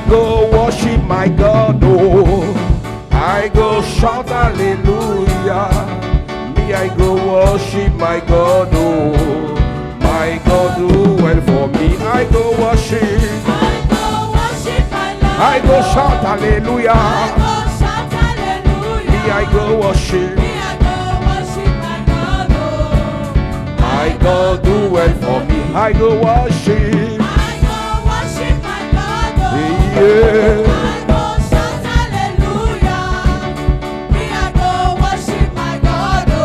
I go worship my God, oh. I go shout hallelujah. Me, I go worship my God, oh. My God do well for me. I go worship. I go worship my Lord. I go shout hallelujah. I go shout hallelujah. Me, I go worship. Me, I go worship my God, oh. My God do well for me. I go worship. I go worship my God, oh. Yeah. I go shout hallelujah. Me, I go worship my God, oh.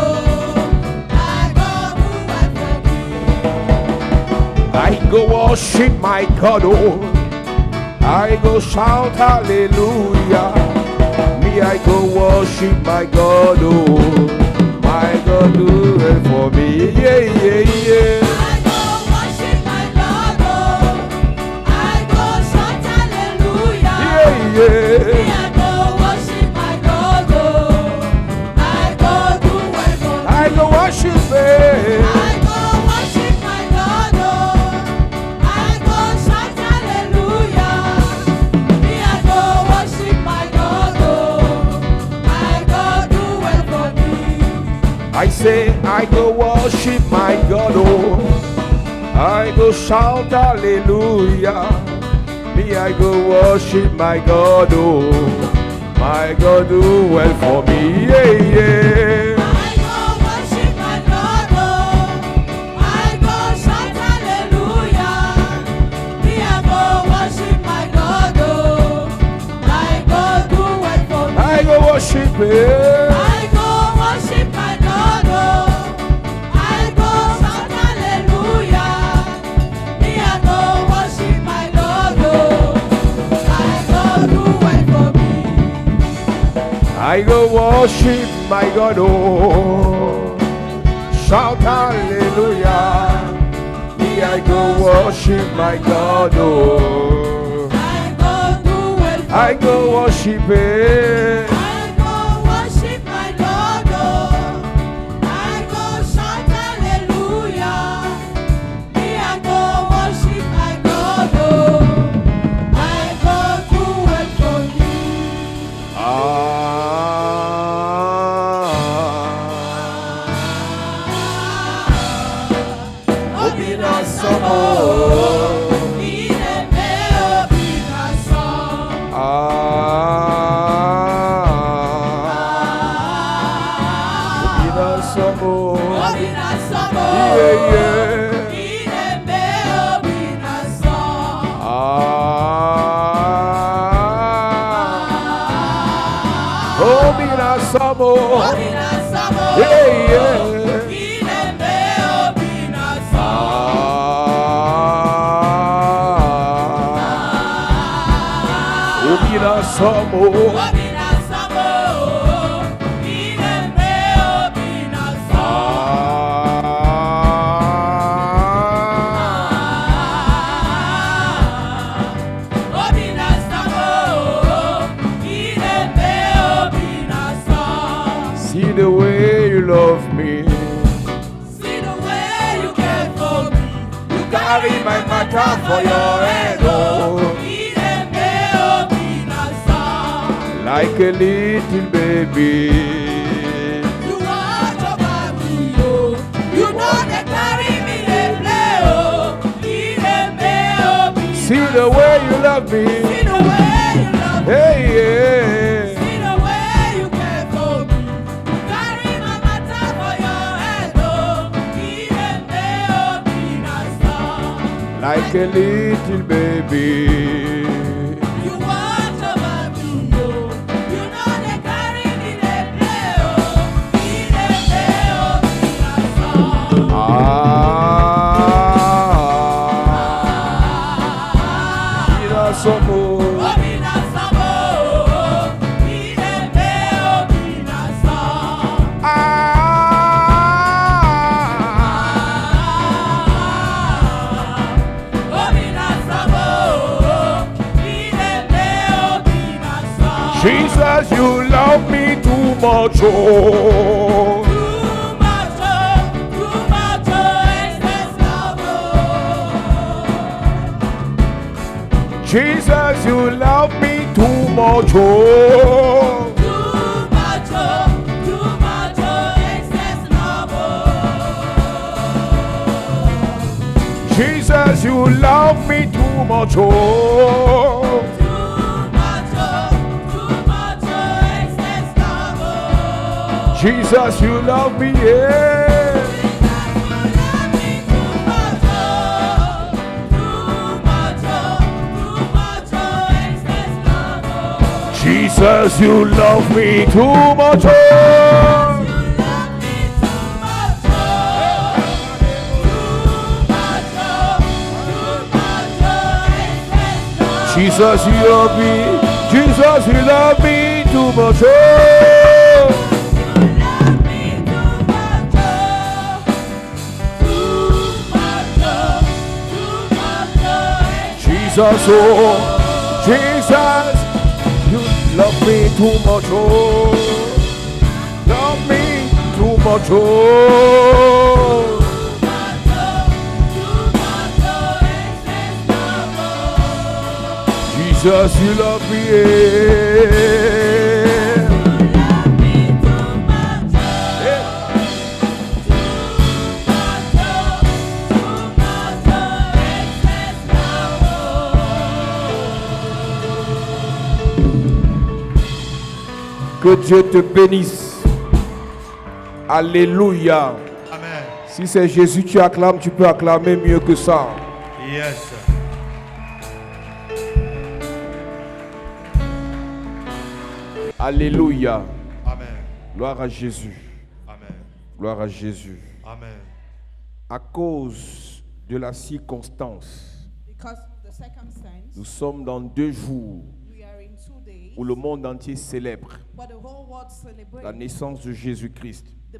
My God do well for me. I go worship my God, oh. I go shout hallelujah. Me, I go worship my God, oh. My God do it for me. Yeah, yeah, yeah. I go worship my Lord, oh. I go shout hallelujah. Yeah, Me, yeah. I go worship my God, oh. I go do well for me. I go worship it. I go worship my God, oh. I go shout hallelujah. Me, I go worship my God, oh. I go do well for me. I say I go worship my God, oh. I go shout hallelujah. Me, I go worship my God, oh. My God do well for me. Yeah, yeah. I go worship my Lord, oh. I go shout hallelujah. Me, I go worship my God, oh. I go do well for me. I go worship it. I go worship my God, oh. I go shout hallelujah. Me, I go worship my Lord, oh. I go do well for me. I go worship my God, oh. Shout hallelujah. Me, I go worship my God, oh. I go do well for me. I go worship it. I go worship my Lord, oh. I go shout hallelujah. Me, I go worship my God, oh. I go do well for me. See the way you love me. See the way you care for me. You carry my matter for your head, oh. Like a little baby. You watch over me, oh. You know they carry me, they play, oh. See the way you love me. See the way you love me. Hey, yeah. See the way you care for me. You carry my matter for your head, oh. Like a little baby. You watch over me, oh. You know they carry me, they play, oh. Jesus, you love me too much, oh. Jesus, you love me too much. Oh. Too much, excess love. Jesus, you love me too much. Oh. Too much, excess love. Jesus, you love me, yeah. Jesus, you love me too much. Jesus, you love me. Jesus, you love me too much. Jesus, oh, Jesus, you love me too much. Oh, love me too much. Oh. Jesus, you love me, yeah. Que Dieu te bénisse. Alléluia. Amen. Si c'est Jésus, tu acclames, tu peux acclamer mieux que ça. Yes. Alléluia. Amen. Gloire à Jésus. Amen. Gloire à Jésus. Amen. À cause de la circonstance, Because of the circumstance, nous sommes dans 2 jours we are in 2 days, où le monde entier célèbre but the whole world celebrates la naissance de Jésus-Christ. the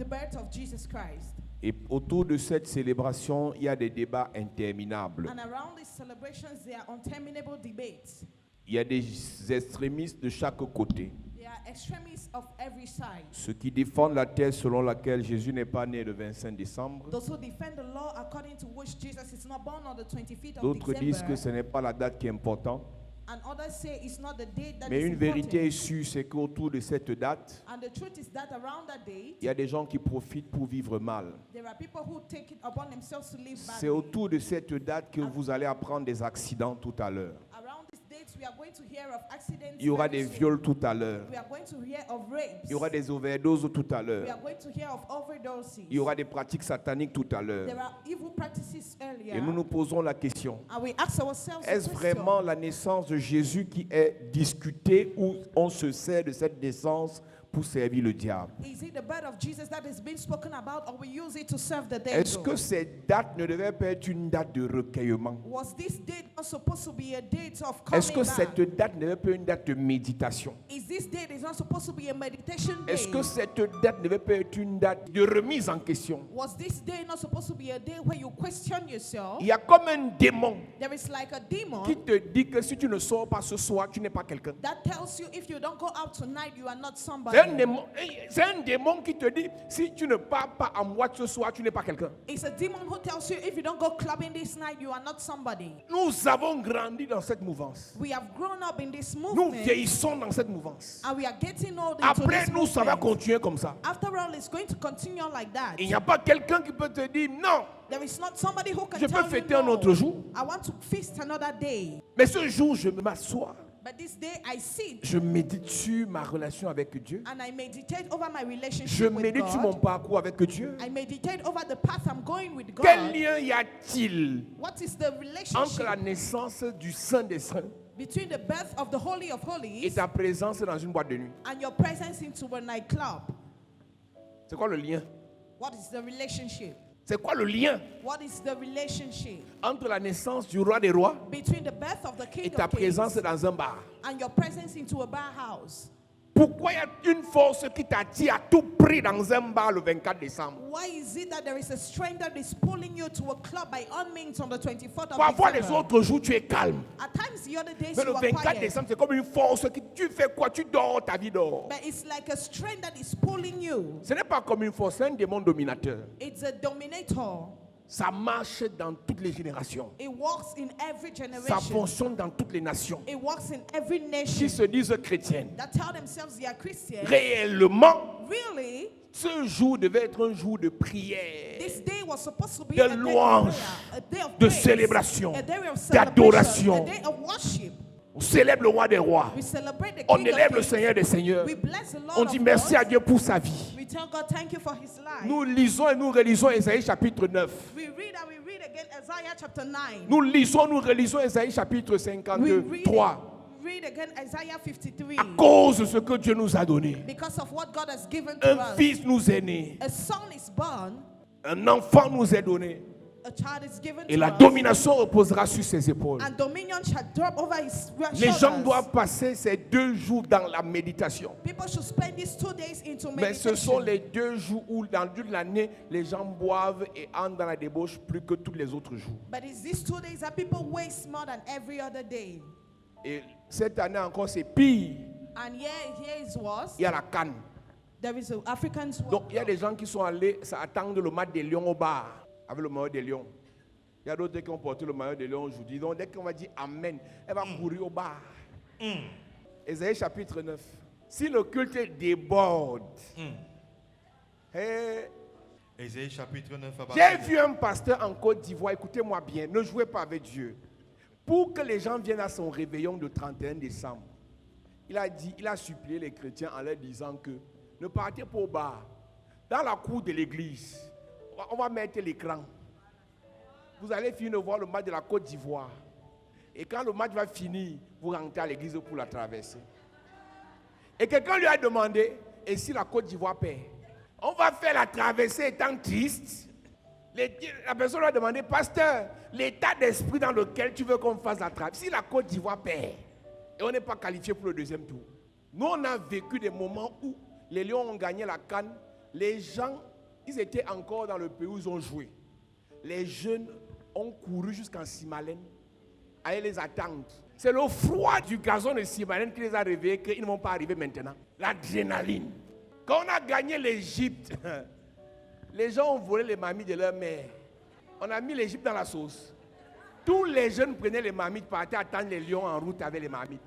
birth of Jesus Christ. Et autour de cette célébration, il y a des débats interminables. And around these celebrations, there are interminable debates. Il y a des extrémistes de chaque côté. There are extremists of every side. Ceux qui défendent la thèse selon laquelle Jésus n'est pas né le 25 décembre. Those who defend the law according to which Jesus is not born on the 25th of D'autres disent que December. ce n'est pas la date qui est importante. And others say it's not the date that Mais is une vérité est important. sûre, c'est qu'autour de cette date, And the truth is that around that date, il y a des gens qui profitent pour vivre mal. there are people who take it upon themselves to live C'est badly. autour de cette date que vous allez apprendre des accidents tout à l'heure. Around these dates, we are going to hear of accidents. Il y aura very des soon. viols tout à l'heure. We are going to hear of rapes. Il y aura des overdoses tout à We l'heure. are going to hear of overdoses. Il y aura des pratiques sataniques tout à l'heure. There are evil practices earlier. Et nous nous posons la question, And we ask ourselves the est-ce question, vraiment la naissance de Jésus qui est discutée ou on se sert de cette naissance pour servir le diable? is it the birth of Jesus that is being spoken about, or we use it to serve the Est-ce devil? que cette date ne devait pas être une date de recueillement? Was this date not supposed to be a date of Est-ce coming que back? cette date ne devait pas être une date de méditation? Is this date is not supposed to be a meditation day? Est-ce que cette date ne devait pas être une date de remise en question? Was this day not supposed to be a day where you question yourself? Il y a comme un démon There is like a demon qui te dit que si tu ne sors pas ce soir, tu n'es pas quelqu'un. that tells you if you don't go out tonight, you are not somebody. C'est un démon qui te dit si tu ne pars pas en boîte ce soir, tu n'es pas quelqu'un. It's a demon who tells you if you don't go clubbing this night, you are not somebody. Nous avons grandi dans cette mouvance. We have grown up in this Nous movement, vieillissons dans cette mouvance. and we are getting old into Après, this nous, ça va movement. continuer comme ça. After all, it's going to continue like that. Il n'y a pas quelqu'un qui peut te dire non, There is not somebody who can je peux tell you fêter un no. autre jour. I want to feast another day. Mais ce jour, je m'assois, But this day I sit je médite sur ma relation avec Dieu. and I meditate over my Je relationship with médite sur mon God. parcours avec Dieu. I meditate over the path I'm going with Quel God. lien y a-t-il What is the entre relationship la naissance du Saint des Saints between the birth of the Holy of et Holies ta présence dans une boîte de nuit? and your presence into a nightclub? C'est quoi le lien? What is the relationship? C'est quoi le lien What is the relationship entre la naissance du roi des rois between the birth of the et King ta of Kings présence dans un bar? and your presence into a bar house? Pourquoi il y a une force qui t'attire à tout prix dans un bar le 24 décembre? Why is it that there is a strength that is pulling you to a club by all means on the 24th of Parfois, les December? autres jours, tu es calme. At times the other days Mais you le are 24 quiet. décembre, c'est comme une force qui... Tu fais quoi? Tu dors, ta vie dort. But it's like a strength that is pulling you. Ce n'est pas comme une force, c'est un démon dominateur. It's a dominator. Ça marche dans toutes les générations. It works in every Ça generation. fonctionne dans toutes les nations. It works in every Qui nation se disent chrétiennes, that tell themselves they are Christians. réellement, Really, ce jour devait être un jour de prière, this day was supposed to be de a day of louange, prayer, a day of de praise, célébration, a day of d'adoration. celebration, a day of worship. On célèbre le roi des rois. We celebrate the On King élève of le Kings. Seigneur des seigneurs. We bless the Lord On dit of merci Lords. à Dieu pour sa vie. We tell God thank you for his life. Nous lisons et nous relisons Ésaïe chapitre 9. We read and we read again Isaiah chapter 9. Nous lisons, nous relisons Ésaïe chapitre We 53. read again Isaiah 53. À cause de ce que Dieu nous a donné. Because of what God has given to Un us. fils nous est né. A son is born, Un enfant nous est donné. a child is given Et to la us, domination reposera sur ses épaules. and dominion shall drop over his Les gens shoulders. doivent passer ces 2 jours dans la méditation. People should spend these 2 days into Mais ce sont meditation. les 2 jours où, dans toute l'année, les gens boivent et entrent dans la débauche plus que tous les autres jours. But it's these 2 days that people waste more than every other day. Et cette année encore, c'est pire. And here is worse. Il y a la canne. There is an African's Donc, il y a des gens qui sont allés attendre le match des Lions au bar avec le maillot des Lions. Il y a d'autres qui ont porté le maillot des Lions aujourd'hui. Donc, dès qu'on va dire Amen, elle va courir au bar. Ésaïe chapitre 9. Si le culte déborde, hey, Ésaïe chapitre 9 à j'ai partir vu un pasteur en Côte d'Ivoire, écoutez-moi bien, ne jouez pas avec Dieu. Pour que les gens viennent à son réveillon de 31 décembre, il a supplié les chrétiens en leur disant que ne partez pas au bar. Dans la cour de l'église, on va mettre l'écran. Vous allez finir de voir le match de la Côte d'Ivoire. Et quand le match va finir, vous rentrez à l'église pour la traverser. Et quelqu'un lui a demandé, et si la Côte d'Ivoire perd? On va faire la traversée étant triste. La personne lui a demandé, pasteur, l'état d'esprit dans lequel tu veux qu'on fasse la traversée, si la Côte d'Ivoire perd, et on n'est pas qualifié pour le deuxième tour. Nous, on a vécu des moments où les Lions ont gagné la CAN. Les gens, ils étaient encore dans le pays où ils ont joué. Les jeunes ont couru jusqu'en Simalène, aller les attendre. C'est le froid du gazon de Simalène qui les a réveillés qu'ils ne vont pas arriver maintenant. L'adrénaline. Quand on a gagné l'Égypte, les gens ont volé les mamies de leur mère. On a mis l'Égypte dans la sauce. Tous les jeunes prenaient les mamies, partaient attendre les lions en route avec les mamies.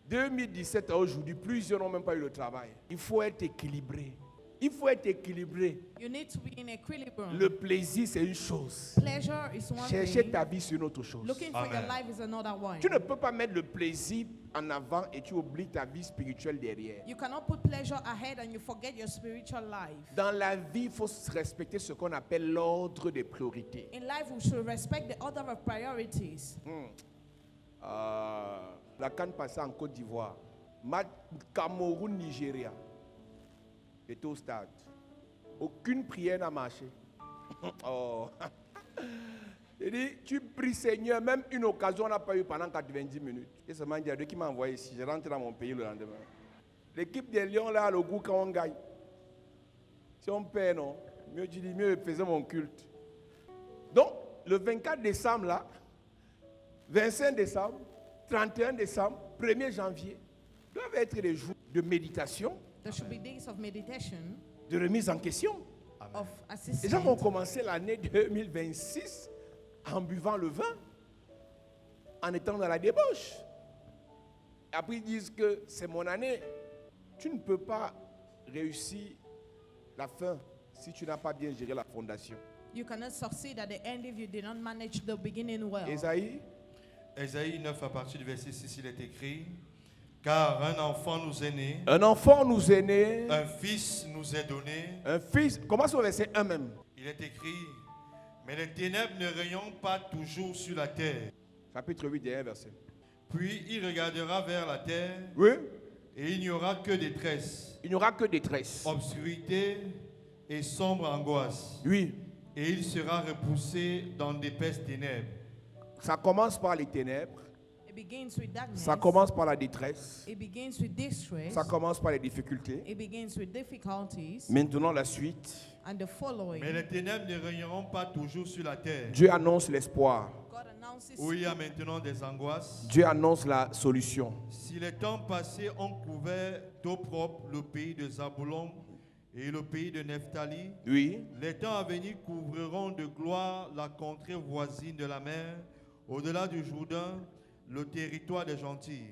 2017 à aujourd'hui, plusieurs n'ont même pas eu le travail. Il faut être équilibré. Il faut être équilibré. You need to be in equilibrium. Le plaisir, c'est une chose. Pleasure is one Chercher thing. ta vie sur une autre chose. Looking for your Amen. life is another one. Tu ne peux pas mettre le plaisir en avant et tu oublies ta vie spirituelle derrière. You cannot put pleasure ahead and you forget your spiritual life. Dans la vie, il faut respecter ce qu'on appelle l'ordre des priorités. In life, we should respect the order of priorities. La CAN passée en Côte d'Ivoire. Cameroun-Nigeria. J'étais au stade. Aucune prière n'a marché. Oh. Il dit, tu pries Seigneur, même une occasion on n'a pas eu pendant 90 minutes. Et ce mandier qui m'a envoyé ici, je rentre dans mon pays le lendemain. L'équipe des Lions là a le goût quand on gagne. Si on perd, non, mieux je dis, mieux je faisais mon culte. Donc, le 24 décembre là, 25 décembre, 31 décembre, 1er janvier, doivent être des jours de méditation, There should be days of meditation, de remise en question. of Les gens vont assistance. commencer l'année 2026 en buvant le vin, en étant dans la débauche. Après, ils disent que c'est mon année. Tu ne peux pas réussir la fin si tu n'as pas bien géré la fondation. You cannot succeed at the end if you did not manage the beginning well. Ésaïe, Ésaïe 9 à partir du verset 6, il est écrit: Car un enfant nous est né, un enfant nous est né, un fils nous est donné. un fils. Commence au verset 1 même. Il est écrit: Mais les ténèbres ne rayonnent pas toujours sur la terre. Chapitre 8, dernier verset. Puis il regardera vers la terre, Oui, et il n'y aura que détresse, il n'y aura que détresse. obscurité et sombre angoisse. Oui, Et il sera repoussé dans d'épaisses ténèbres. ça commence par les ténèbres, It begins with darkness. ça commence par la détresse, It begins with distress. ça commence par les difficultés. It begins with difficulties. Maintenant, la suite. And the following. Mais les ténèbres ne rayonneront pas toujours sur la terre, Dieu annonce l'espoir. God announces où il y a maintenant des angoisses. Dieu annonce la solution. Si les temps passés ont couvert d'eau propre le pays de Zabulon et le pays de Nephtali. Oui. Les temps à venir couvriront de gloire la contrée voisine de la mer, au-delà du Jourdain, le territoire des gentils.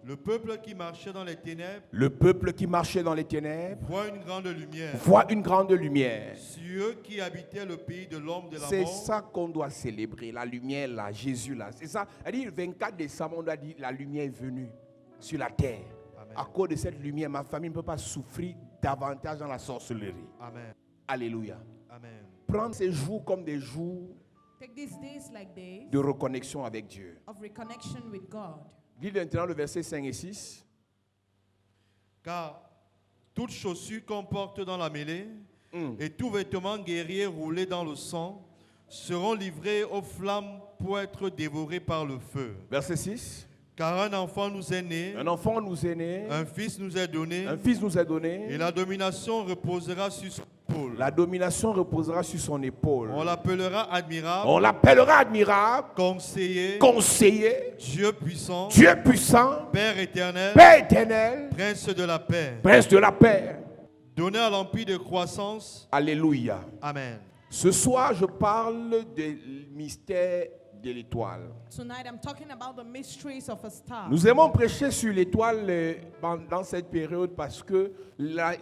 Le peuple qui marchait dans les ténèbres, Le peuple qui marchait dans les ténèbres voit une grande lumière. voit une grande lumière. Ceux qui habitaient le pays de l'homme de la C'est mort, ça qu'on doit célébrer, la lumière là, Jésus là. C'est ça. Elle dit le 24 décembre, on doit dire la lumière est venue sur la terre. Amen. À cause de cette lumière, ma famille ne peut pas souffrir davantage dans la sorcellerie. Amen. Alléluia. Amen. Prendre ces jours comme des jours Take these days like days de reconnexion avec Dieu. of reconnection with God. Dis maintenant le verset 5 et 6. Car toute chaussure qu'on porte dans la mêlée et tout vêtement guerrier roulé dans le sang seront livrés aux flammes pour être dévorés par le feu. Verset 6. Car un enfant nous est né, Un enfant nous est né, un fils nous est donné, un fils nous est et donné. la domination reposera sur son épaule. La domination reposera sur son épaule. On l'appellera admirable, On l'appellera admirable, conseiller, conseiller, Dieu puissant, Dieu puissant, Père éternel, Père éternel, Prince de la paix. Prince de la paix. Donné à l'empire de croissance. Alléluia. Amen. Ce soir, je parle du mystère de l'étoile. Tonight I'm talking about the mysteries of a star. Nous aimons prêcher sur l'étoile dans cette période parce que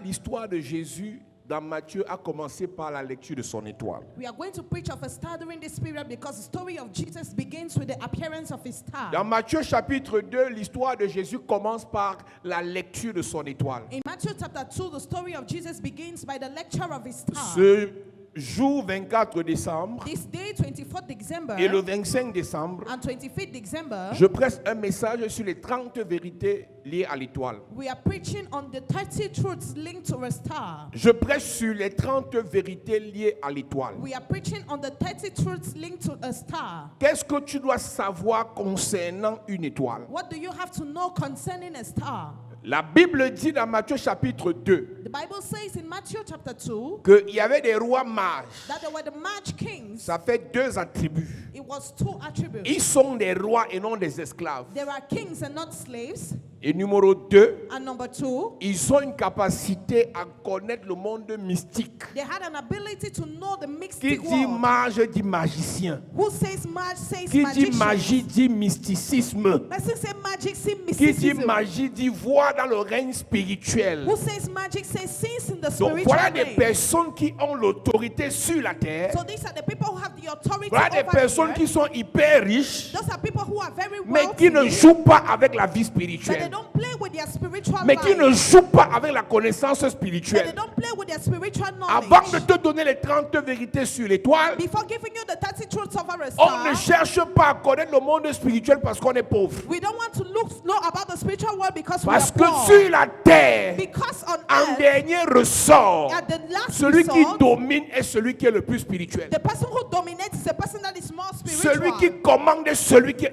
l'histoire de Jésus dans Matthieu a commencé par la lecture de son étoile. We are going to preach of a star during this period because the story of Jesus begins with the appearance of his star. Dans Matthieu chapitre 2, l'histoire de Jésus commence par la lecture de son étoile. In Matthew chapter 2, the story of Jesus begins by the lecture of his star. Ce jour 24 décembre This day, 24th December et le 25 décembre, and 25th December, je presse un message sur les 30 vérités liées à l'étoile. we are preaching on the 30 truths linked to a star. Je prêche sur les 30 vérités liées à l'étoile. We are preaching on the 30 truths linked to a star. Qu'est-ce que tu dois savoir concernant une étoile? What do you have to know concerning a star? La Bible dit dans Matthieu chapitre 2 The Bible says in Matthew chapter 2 qu'il y avait des rois mages. that there were the Magi kings. Ça fait deux attributs. It was two attributes. Ils sont des rois et non des esclaves. There are kings and not slaves. Et numéro 2, And number 2, ils ont une capacité à connaître le monde mystique. they had an ability to know the Qui mystic dit world. mage dit magicien. Who says Magi says Qui dit magician. magie dit mysticisme. Person say magic say Qui dit mysticism. magie dit voir dans le règne spirituel. Who says magic says sins in the Donc spiritual voilà des realm. personnes qui ont l'autorité sur la terre. So these are the people who have the authority Voilà des over personnes the qui earth. sont hyper riches, Those are people who are very mais wealthy, qui ne jouent pas avec la vie but they spirituelle. don't play with their spiritual Mais qui life. ne jouent pas avec la connaissance But they spirituelle. don't play with their spiritual Avant de knowledge. te donner les 30 vérités sur l'étoile, Before giving you the 30 truths over a on ne star, cherche pas à connaître le monde spirituel parce qu'on est pauvre. we don't want to know about the spiritual world because we Parce are que poor. sur la terre, Because on en earth, dernier ressort, at the last celui qui resort, domine est celui qui est le plus spirituel. the person who dominates is the person that is more Celui spiritual. qui commande est celui qui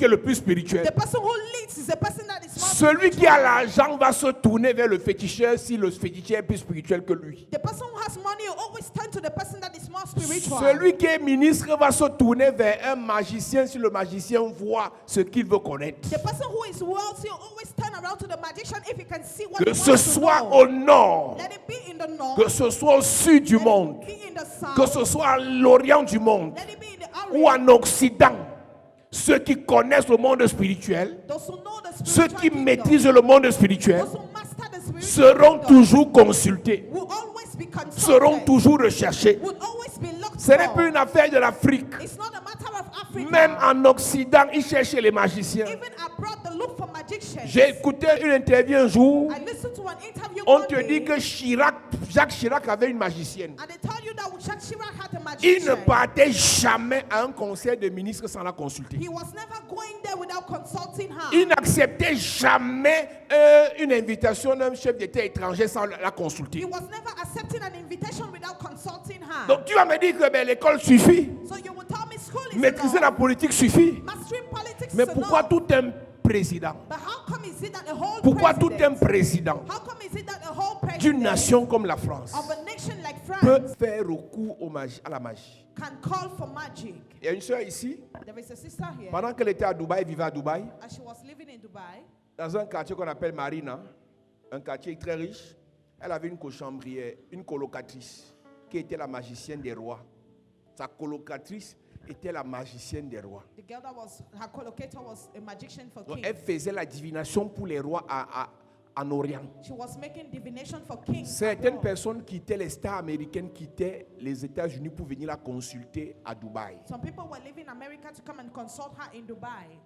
est le plus spirituel. The person who leads is the person that is more Celui qui spiritual. a l'argent va se tourner vers le féticheur si le féticheur est plus spirituel que lui. The person who has money will always turn to the person that is more spiritual. Celui qui est ministre va se tourner vers un magicien si le magicien voit ce qu'il veut connaître. The person who is wealthy will always turn around to the magician if he can see what Que he ce wants to soit know. au nord, Let it be in the north. que ce soit au sud du Let monde, it be in the south. que ce soit à l'orient du monde Let it be in the ou orient. en occident, ceux qui connaissent le monde spirituel, Those who know the ceux spiritual qui kingdom, maîtrisent le monde spirituel, those who master the spiritual seront kingdom, toujours consultés, will always be consulted, seront toujours recherchés. will always be looked Ce n'est for. plus une affaire de l'Afrique. It's not a matter of Africa. Même en Occident, ils cherchaient les magiciens. Even abroad, they look for magicians. J'ai écouté une interview un jour. I listened to an interview On one te day, dit que Jacques Chirac avait une magicienne. and they tell you that Jacques Chirac had a Il ne magician. partait jamais à un conseil de ministre sans la consulter. He was never going there without consulting her. Il n'acceptait jamais une invitation d'un chef d'État étranger sans la He consulter. was never accepting an invitation without consulting her. Donc tu vas me dire que ben, l'école suffit, So you will tell me school is maîtriser la enough, politique suffit. mastering politics Mais is pourquoi enough. tout un président? But how come is it that the whole Pourquoi tout president, un président how come is it that the whole d'une president nation comme la France of a nation like peut France faire recours à la magie? can call for magic? Il y a une soeur ici, There is a sister here, pendant qu'elle était à Dubaï, elle vivait à Dubaï, as she was living in Dubai, dans un quartier qu'on appelle Marina, un quartier très riche. Elle avait une cochambrière, une colocatrice, qui était la magicienne des rois. Sa colocatrice était la magicienne des rois. The girl that was her collocator was a magician for Donc, kings. elle faisait la divination pour les rois en Orient. She was making divination for kings. Certaines abroad. personnes quittaient les stars américaines, quittaient les États-Unis pour venir la consulter à Dubaï. Some people were leaving America to come and consult her in Dubai.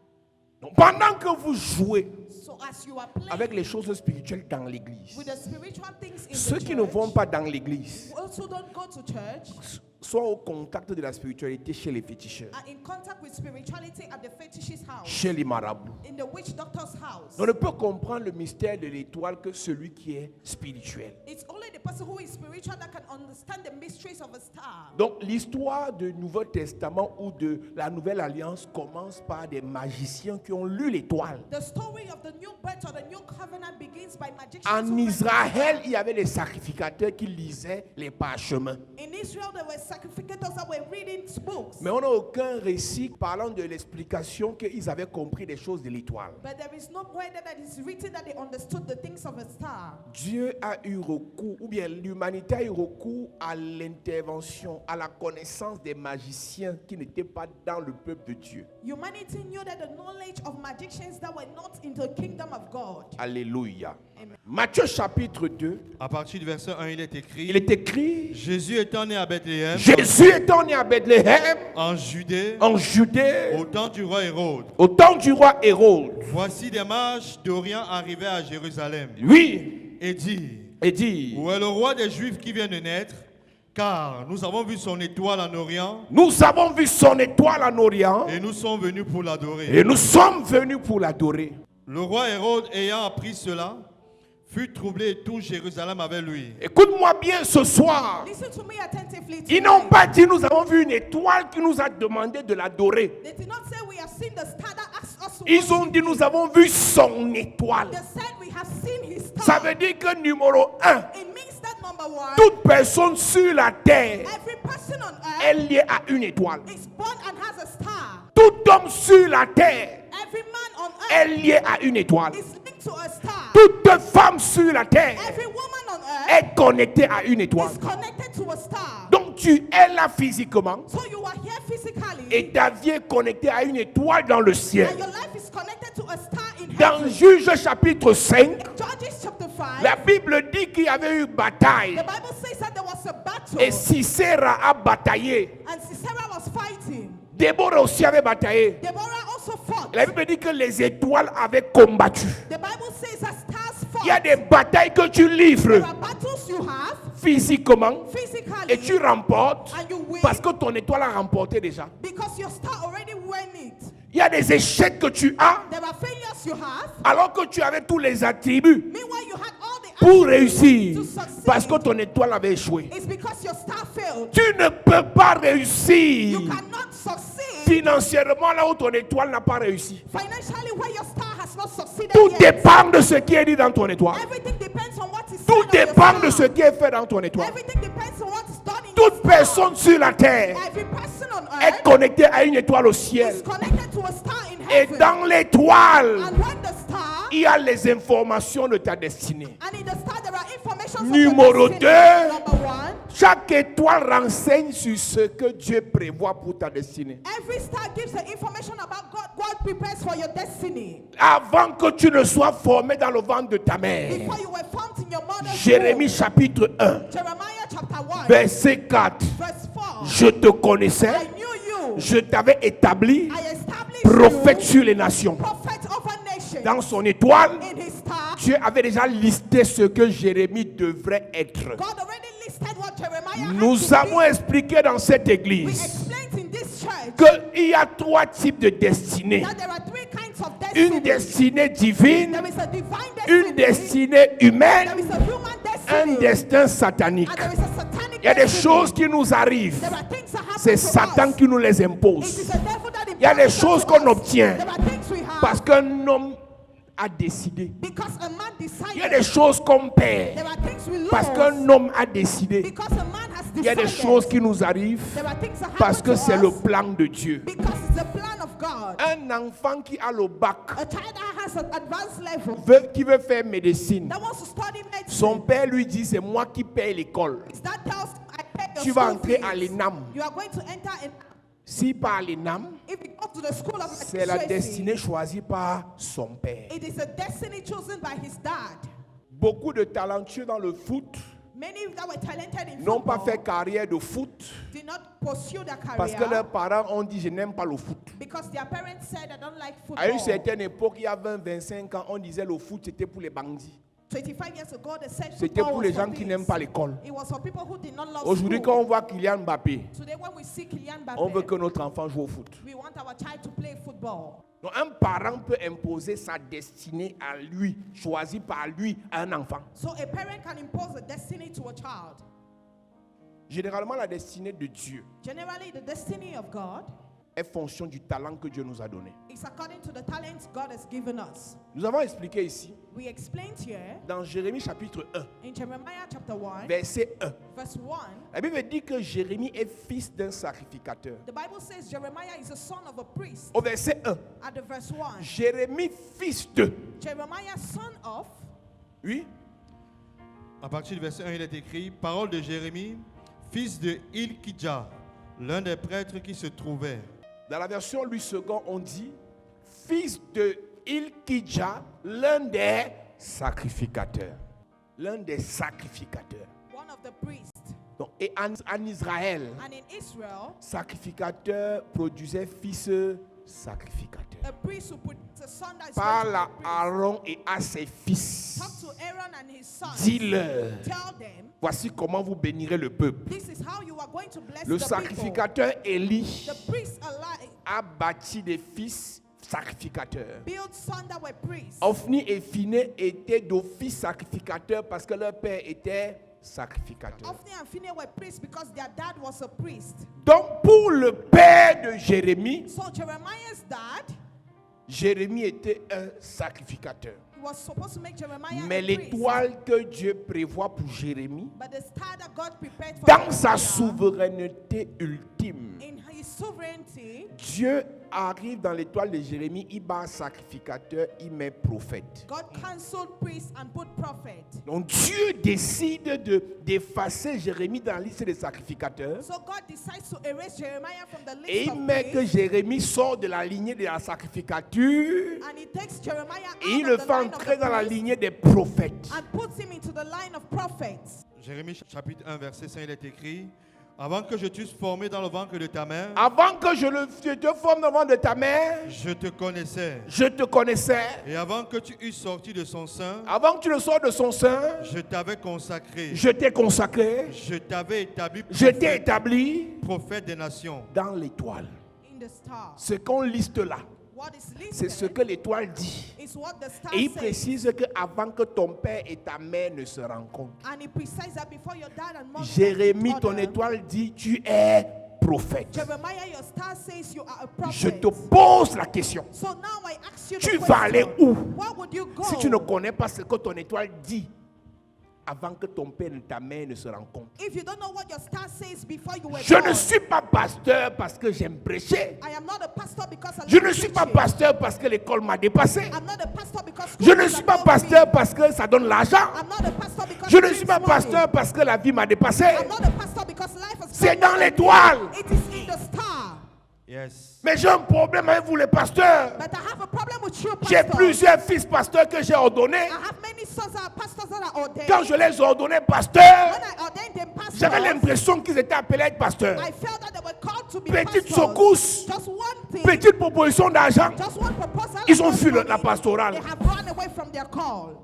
Donc, pendant que vous jouez So as you are playing avec les choses spirituelles dans l'église, with the spiritual things in ceux the qui ne vont church, pas dans l'église also don't go to church, soient au contact de la spiritualité chez les féticheurs, are in contact with spirituality at the fetish's house, chez les marabouts. in the witch doctor's house. On ne peut comprendre le mystère de l'étoile que celui qui est spirituel. It's only the person who is spiritual that can understand the mysteries of a star. Donc l'histoire du Nouveau Testament ou de la Nouvelle Alliance commence par des magiciens qui ont lu l'étoile. The story of the new birth or the new covenant begins by magicians. En who read Israël, il y avait des sacrificateurs qui lisaient les parchemins. In Israel, there were sacrificators that were reading books. Mais on n'a aucun récit parlant de l'explication qu'ils avaient compris des choses de l'étoile. But there is no way that is written that they understood the things of a star. Dieu a eu recours, ou bien l'humanité a eu recours à l'intervention, à la connaissance des magiciens qui n'étaient pas dans le peuple de Dieu. Humanity knew that the knowledge of magicians that were not in the kingdom of God. Alléluia. Amen. Matthieu chapitre 2, À partir du verset 1, il est écrit, il est écrit, Jésus étant né à Bethléem, Jésus étant né à Bethléem, en Judée, en Judée, au temps du roi Hérode. au temps du roi Hérode, Voici des mages d'Orient arrivaient à Jérusalem lui, et dit, et dit, où est le roi des Juifs qui vient de naître? Car nous avons vu son étoile en Orient nous avons vu son étoile en Orient et nous sommes venus pour l'adorer. et nous sommes venus pour l'adorer. Le roi Hérode, ayant appris cela, fut troublé et tout Jérusalem avec lui. Écoute-moi bien ce soir. Listen to me attentively. Ils n'ont tonight. pas dit nous avons vu une étoile qui nous a demandé de l'adorer. They did not say we have seen the star that asked us to Ils ont worship dit him. nous avons vu son étoile. They said we have seen his star. Ça veut dire que numéro 1, It means that number one, toute personne sur la terre every person on earth est liée à une étoile. is born and has a star. Tout homme sur la terre Every man on est earth lié à une étoile. is linked to a star. Toute femme sur la terre Every woman on earth est connectée à une étoile. is connected to a star. Donc tu es là physiquement So you are here physically, et ta vie est connectée à une étoile dans le ciel. and your life is connected to a star in Dans heaven. Juge chapitre 5, Judges chapter 5, la Bible dit qu'il y avait eu bataille. the Bible says that there was a battle, Et Sisera a bataillé. and Sisera was fighting. Déborah aussi avait bataillé. Deborah also fought. La Bible dit que les étoiles avaient combattu. The Bible says that stars fought. Il y a des batailles que tu livres There are battles you have physiquement physically, et tu remportes and you win parce que ton étoile a remporté déjà. because your star already won it. Il y a des échecs que tu as There are failures you have. alors que tu avais tous les attributs Meanwhile, you had all the pour attributes réussir to succeed. parce que ton étoile avait échoué. It's because your star failed. Tu ne peux pas réussir You cannot succeed financièrement là où ton étoile n'a pas réussi. financially where your star has not succeeded Tout yet. dépend de ce qui est dit dans ton étoile. Everything depends on what is said Tout on your dépend de star. ce qui est fait dans ton étoile. Everything depends on what is done in your Toute star. personne sur la terre Every person on est earth connectée à une étoile au is ciel. connected to a star in Et heaven. dans l'étoile, And when the star, il y a les informations de ta destinée. and in the star there are information Numéro of your destiny. Number one, Chaque étoile renseigne sur ce que Dieu prévoit pour ta destinée. every star gives the information about God prepares for your destiny. Avant que tu ne sois formé dans le ventre de ta mère. Before you were formed in your mother's Jérémie womb. chapitre 1, Jeremiah chapter 1, verset 4. verse 4. Je te connaissais, I knew you. je t'avais établi I established prophète you sur les nations. prophet over nations. Dans son étoile, In his star, Dieu avait déjà listé ce que Jérémie devrait être. God already listed what Jeremiah had Nous to avons be. expliqué dans cette We église explained in this church qu'il y a trois types de destinées. that there are three kinds of Une destiny. destinée divine, There is a divine une destiny. destinée There humaine, is a human un destiny. destin satanique. And there is a satanic Il y a des destiny. choses qui nous arrivent. There are things that happen C'est to Satan us. qui nous les It impose. is the devil that Il y a des imposes choses to qu'on us. obtient There are things we have parce qu'un homme a décidé. because a man Il y a decided. des choses qu'on perd There are things we lose parce qu'un homme a décidé. because a man has Il y a decided. des choses qui nous arrivent There are things that happen parce que to c'est us le plan de Dieu. because it's the plan of of God. Un enfant qui a le bac, A child that has an advanced level, qui veut faire médecine, that wants to study medicine. son père lui dit c'est moi qui paye l'école. His dad tells him, I pay your Tu vas school entrer à fees. l'ENAM. You are going to enter in. Si par l'ENAM, If you go to the school of c'est la administration, destinée choisie par son père. it is a destiny chosen by his dad. Beaucoup de talentueux dans le foot Many that were talented in n'ont pas football fait carrière de foot did not pursue their parce que career leurs parents ont dit je n'aime pas le foot. because their parents said, I don't like À une football. certaine époque, il y a 20-25 ans, on disait le foot c'était pour les bandits. 25 years ago, they said C'était football pour was les for gens qui thieves. n'aiment pas l'école. It was for people who did not love Aujourd'hui, school. quand on voit Kylian Mbappé, Today, when we see Kylian on veut Mbappé, que notre enfant joue au foot. we want our child to play football. Donc, un parent peut imposer sa destinée à lui, choisie par lui, à un enfant. So a parent can impose a destiny to a child. Généralement, la destinée de Dieu Generally, the destiny of God est fonction du talent que Dieu nous a donné. is according to the talents God has given us. Nous avons expliqué ici, We explained here dans Jérémie chapitre 1, in Jeremiah chapter 1, verset 1. verse 1, La Bible dit que Jérémie est fils d'un sacrificateur. the Bible says Jeremiah is a son of a priest. Au verset 1, At the verse 1, Jérémie fils de. Jeremiah son of, Oui, À partir du verset 1, il est écrit: Parole de Jérémie, fils de Hilkidja, l'un des prêtres qui se trouvait. dans la version Louis II, on dit fils de Hilkidja, l'un des sacrificateurs. L'un des sacrificateurs. one of the priests. Donc, et en Israël, And in Israel, sacrificateur produisait fils sacrificateur. a priest who put a son that is Parle going à to be a priest. Aaron et à ses fils. Talk to Aaron and his sons. Dis-leur, Tell them, voici comment vous bénirez le peuple. this is how you are going to bless Le the people. sacrificateur Élie The priests alive a bâti des fils sacrificateurs. built sons that were priests. Ophni et Phiné étaient d'office sacrificateurs parce que leur père était sacrificateur. Ophni and Phinehas were priests because their dad was a priest. Donc pour le père de Jérémie, So Jeremiah's dad, Jérémie était un sacrificateur. he was supposed to make Jeremiah Mais a priest. l'étoile que Dieu prévoit pour Jérémie, But the star that God prepared for dans sa Jeremiah, souveraineté ultime, in his sovereignty, Dieu arrive dans l'étoile de Jérémie, il bat sacrificateur, il met prophète. God cancelled priests and put prophet. Donc Dieu décide d'effacer Jérémie dans la liste des sacrificateurs So God decides to erase Jeremiah from the list et il of met que priests, Jérémie sort de la lignée de la sacrificature and he takes Jeremiah et il out le of the fait line of entrer the dans la priests lignée des prophètes. and puts him into the line of prophets. Jérémie chapitre 1, verset 5, il est écrit: Avant que je t'eusse formé dans le ventre de ta mère, Avant que je te forme devant de ta mère, je te connaissais. je te connaissais. Et avant que tu eusses sorti de son sein, Avant que tu le sors de son sein, je t'avais consacré. je t'ai consacré, Je t'avais établi je t'ai établi prophète des nations. dans l'étoile. In the star. Ce qu'on liste là, What is c'est listed ce que l'étoile dit. is what the star Et il says. précise que avant que ton père et ta mère ne se rencontrent, And he precises that before your dad and mom Jérémie, met ton together, étoile dit, tu es prophète. Jeremiah, your star says you are a prophet. Je te pose la question. So now I ask you Tu the vas aller question. où? Where would you go? Si tu ne connais pas ce que ton étoile dit, avant que ton père et ta mère ne se rencontrent. If you don't know what your star says before you were Je born, ne suis pas pasteur parce que j'aime prêcher. I am not a pastor because I Je love ne suis pas preaching. pasteur parce que l'école m'a dépassé. I'm not a pastor because Je ne schools suis are pas above pasteur me. parce que ça donne l'argent. I'm not a pastor because Je it ne suis brings pas money. pasteur parce que la vie m'a dépassé. I'm not a pastor because life has C'est come dans over me. l'étoile. It is in the star. Yes. Mais j'ai un problème avec vous les pasteurs. But I have a problem with you, J'ai pastor. plusieurs fils pasteurs que j'ai ordonnés. I have many sons that are pastors that are ordained. Quand je les ordonnais pasteurs, When I ordained them pastors, j'avais l'impression qu'ils étaient appelés à être pasteurs. I felt that they were called to be Petite pastors. secousse, Just one thing. petite proposition d'argent. Just one proposal. Ils ont of fui money, la pastorale. They have run away from their call.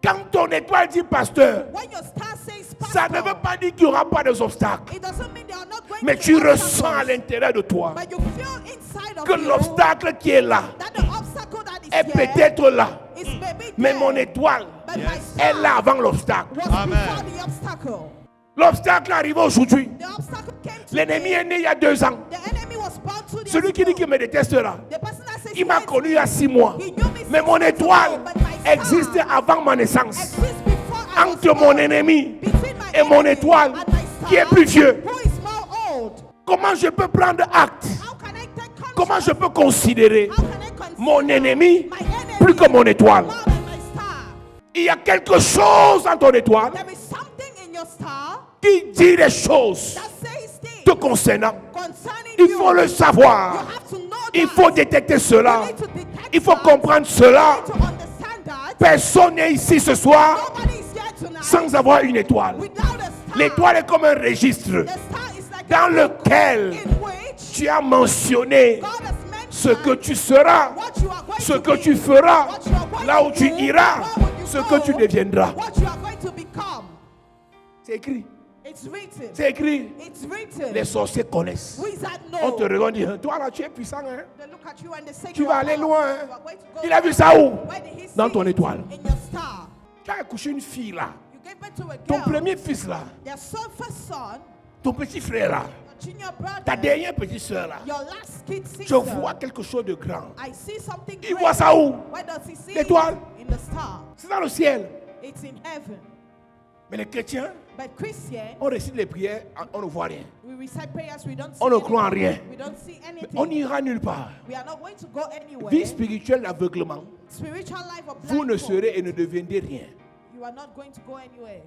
Quand ton étoile dit pasteur, When your star says pastor, ça ne veut pas dire qu'il n'y aura pas d'obstacles. it doesn't mean they are not going Mais to tu be ressens à obstacles. l'intérieur de toi But you feel inside of que you l'obstacle qui est là that the obstacle that is est here peut-être là. is maybe Mais there, mon étoile but my est star là avant l'obstacle. was Amen. before the obstacle. L'obstacle arrive aujourd'hui. The obstacle came to L'ennemi me. est né il y a 2 ans. The enemy was born 2 days Celui qui dit ago. qu'il me déteste là, The person that says il m'a he connu il y hates a 6 mois. me, he knew me Mais 6 mon months étoile ago, but my star existe avant ma naissance. exists before I was Entre mon born. ennemi Between my et mon enemy étoile and my star, qui est plus vieux. who is more old. Comment je peux prendre acte How can I take Comment je peux considérer How can I consider mon ennemi my enemy plus que mon étoile? more than my star? Il y a quelque chose dans ton étoile There is something in your star qui dit des choses that says things te concernant. concerning Il you. faut le You savoir. have to know Il that. faut détecter cela. You need to detect Il faut that. comprendre You cela. need to understand that. Personne n'est ici ce soir Nobody is here tonight sans avoir une étoile. without a star. L'étoile est comme un registre The star is like dans a book lequel in which tu as mentionné God has mentioned ce que tu seras, what you are going ce to que be, tu feras, what you are going là où to tu do, iras, where would you ce go, que tu deviendras. what you are going to become. C'est écrit. It's written. C'est écrit. It's written. Les sorciers connaissent. Wizards On know. te regarde et dit, toi là tu es puissant. Hein? They look at you and they say Tu you vas are aller powerful. loin. You are going to go Il a vu far. ça où? Where did he Dans see ton it? étoile. In your star. Tu as accouché une fille là. You gave birth to a Ton girl. premier fils là. Their first son, Ton petit frère là. your junior brother, Ta dernière petite soeur là. your last kid Je sister. vois quelque chose de grand. I see something Il great. voit ça où? Where does he see L'étoile. it? In the star. C'est dans le ciel. It's in heaven. Mais les chrétiens, But Christian, on récite les prières, on ne voit rien. we recite prayers, we don't see On ne croit en anything. rien. We don't see anything. On n'ira nulle part. We are not going to go anywhere. Vie spirituelle d'aveuglement. Spiritual life of Vous ne blindfold. serez et ne deviendrez rien. You are not going to go anywhere.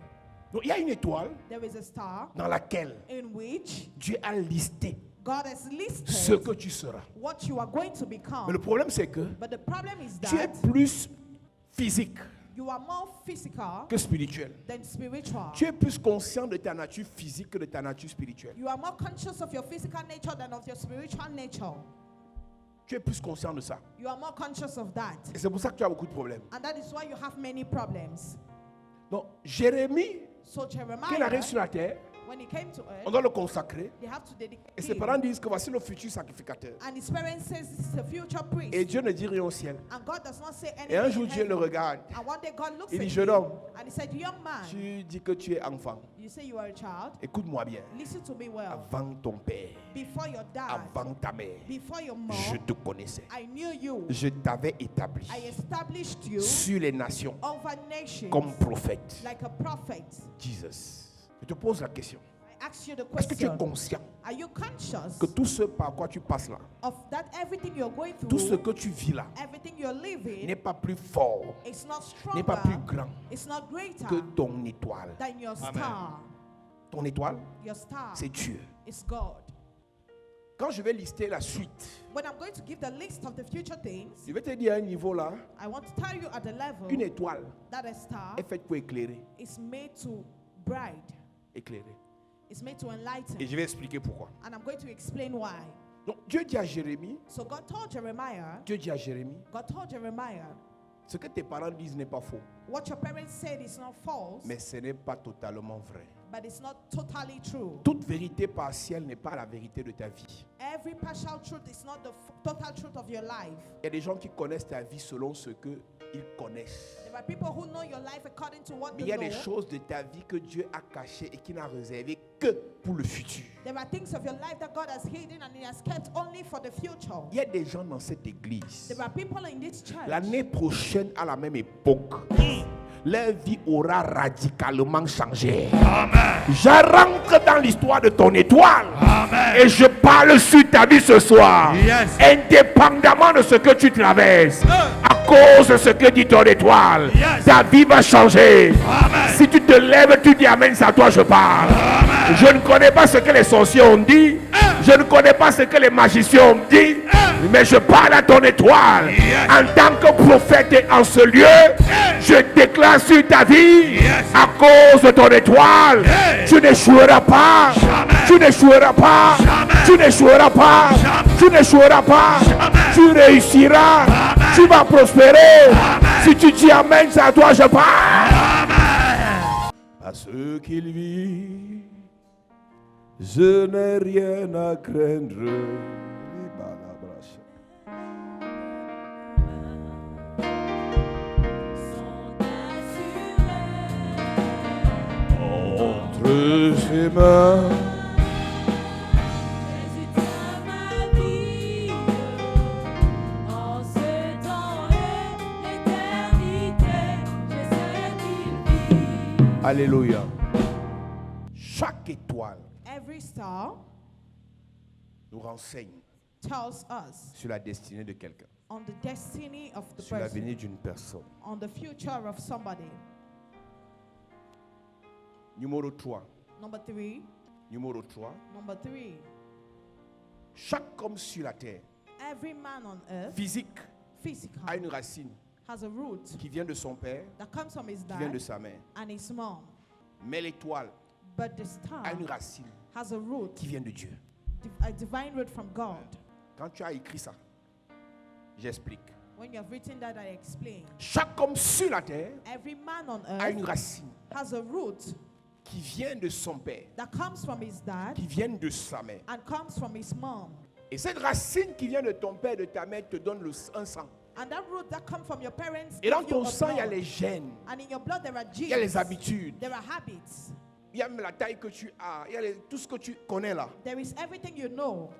Donc il y a une étoile There is a star dans laquelle in which Dieu a listé God has listed ce que tu seras. what you are going to become. Mais le problème c'est que But the problem is tu es that plus physique you are more physical que spirituel. than spiritual. Tu es plus conscient de ta nature physique que de ta nature spirituelle. You are more conscious of your physical nature than of your spiritual nature. Tu es plus conscient de ça. You are more conscious of that. Et c'est pour ça que tu as beaucoup de problèmes. And that is why you have many problems. Donc Jérémie, So quand il Jeremiah, arrive sur la terre, when he came to on earth, doit le consacrer. they have to dedicate Et ses him. parents disent que voici le futur sacrificateur. And his parents says this is a future priest. Et Dieu ne dit rien au ciel. And God does not say anything. Et un jour in Dieu le heaven. regarde. And one day God looks Il at dit, him jeune homme, and he said, young man, tu dis que tu es enfant. you say you are a child. Écoute-moi bien. Listen to me well. Avant ton père, Before your dad, avant ta mère, before your je mom, te connaissais. I knew you. Je t'avais établi I established you sur les nations over nations comme prophète. like a prophet. Jesus. Je te pose la question. I ask you the Est-ce que tu es question. conscient Are you conscious que tout ce par quoi tu passes là, of that everything you're going tout ce through, que tu vis là, everything you're living, n'est pas plus fort, it's not n'est pas plus stronger, grand it's not greater que ton étoile? than your star. Ton étoile, Your star c'est Dieu. is God. Quand je vais lister la suite, When I'm going to give the list of the future things, je vais te dire à un niveau là, I want to tell you at the level une étoile that a star est faite pour éclairer. is made to bright, Éclairer. it's made to enlighten. Et je vais expliquer pourquoi. And I'm going to explain why. Donc Dieu dit à Jérémie, So God told Jeremiah, God told Jeremiah, ce que tes parents disent n'est pas faux, what your parents said is not false, mais ce n'est pas totalement vrai. but it's not totally true. Toute vérité partielle n'est pas la vérité de ta vie. Every partial truth is not the total truth of your life. Il y a des gens qui connaissent ta vie selon ce qu'ils connaissent. There are people who know your life according to what Mais il they y a des know. choses de ta vie que Dieu a cachées et qui n'a réservé que pour le futur. There are things of your life that God has hidden and He has kept only for the future. Il y a des gens dans cette église. There are people in this church. L'année prochaine, à la même époque, leur vie aura radicalement changé. Je rentre dans l'histoire de ton étoile. Et je parle sur ta vie ce soir. Yes. Indépendamment de ce que tu traverses. À cause de ce que dit ton étoile. Yes. Ta vie va changer. Si tu te lèves, tu dis amen, c'est à toi je parle. Je ne connais pas ce que les sorciers ont dit. Je ne connais pas ce que les magiciens ont dit. Mais je parle à ton étoile. En tant que prophète et en ce lieu, je déclare sur ta vie, à cause de ton étoile, tu n'échoueras pas. Tu n'échoueras pas. Tu n'échoueras pas. Tu n'échoueras pas. Tu réussiras. Tu vas prospérer. Si tu dis amen, c'est à toi je parle. À ceux qui vivent, je n'ai rien à craindre. Entre ses mains, Jésus tient ma vie en ce temps et l'éternité. Je sais qu'il vit. alléluia. Chaque étoile Every star nous renseigne tells us sur la destinée de quelqu'un, on the destiny of the sur person, l'avenir d'une personne. on the future of somebody. Numéro 3. Number 3. Numéro 3. Number 3. Chaque homme sur la terre, Every man on earth, physique, physical, a une racine has a root qui vient de son père, that comes from his qui vient de dad sa mère. and his mom. Mais l'étoile But the star a une racine has a root, qui vient de Dieu. a divine root from God. Quand tu as écrit ça, j'explique. When you have written that, I explain. Chaque homme sur la terre Every man on a une earth racine has a root qui vient de son père, that comes from his dad qui vient de sa mère. and comes from his mom. Et cette racine qui vient de ton père, de ta mère, te donne un sang. And that root that comes from your parents Et dans give you ton a sang, il y a blood. les gènes, And in your blood there are il y a les genes, habitudes, there are habits, il y a même la taille que tu as, il y a tout ce que tu connais là. there is everything you know.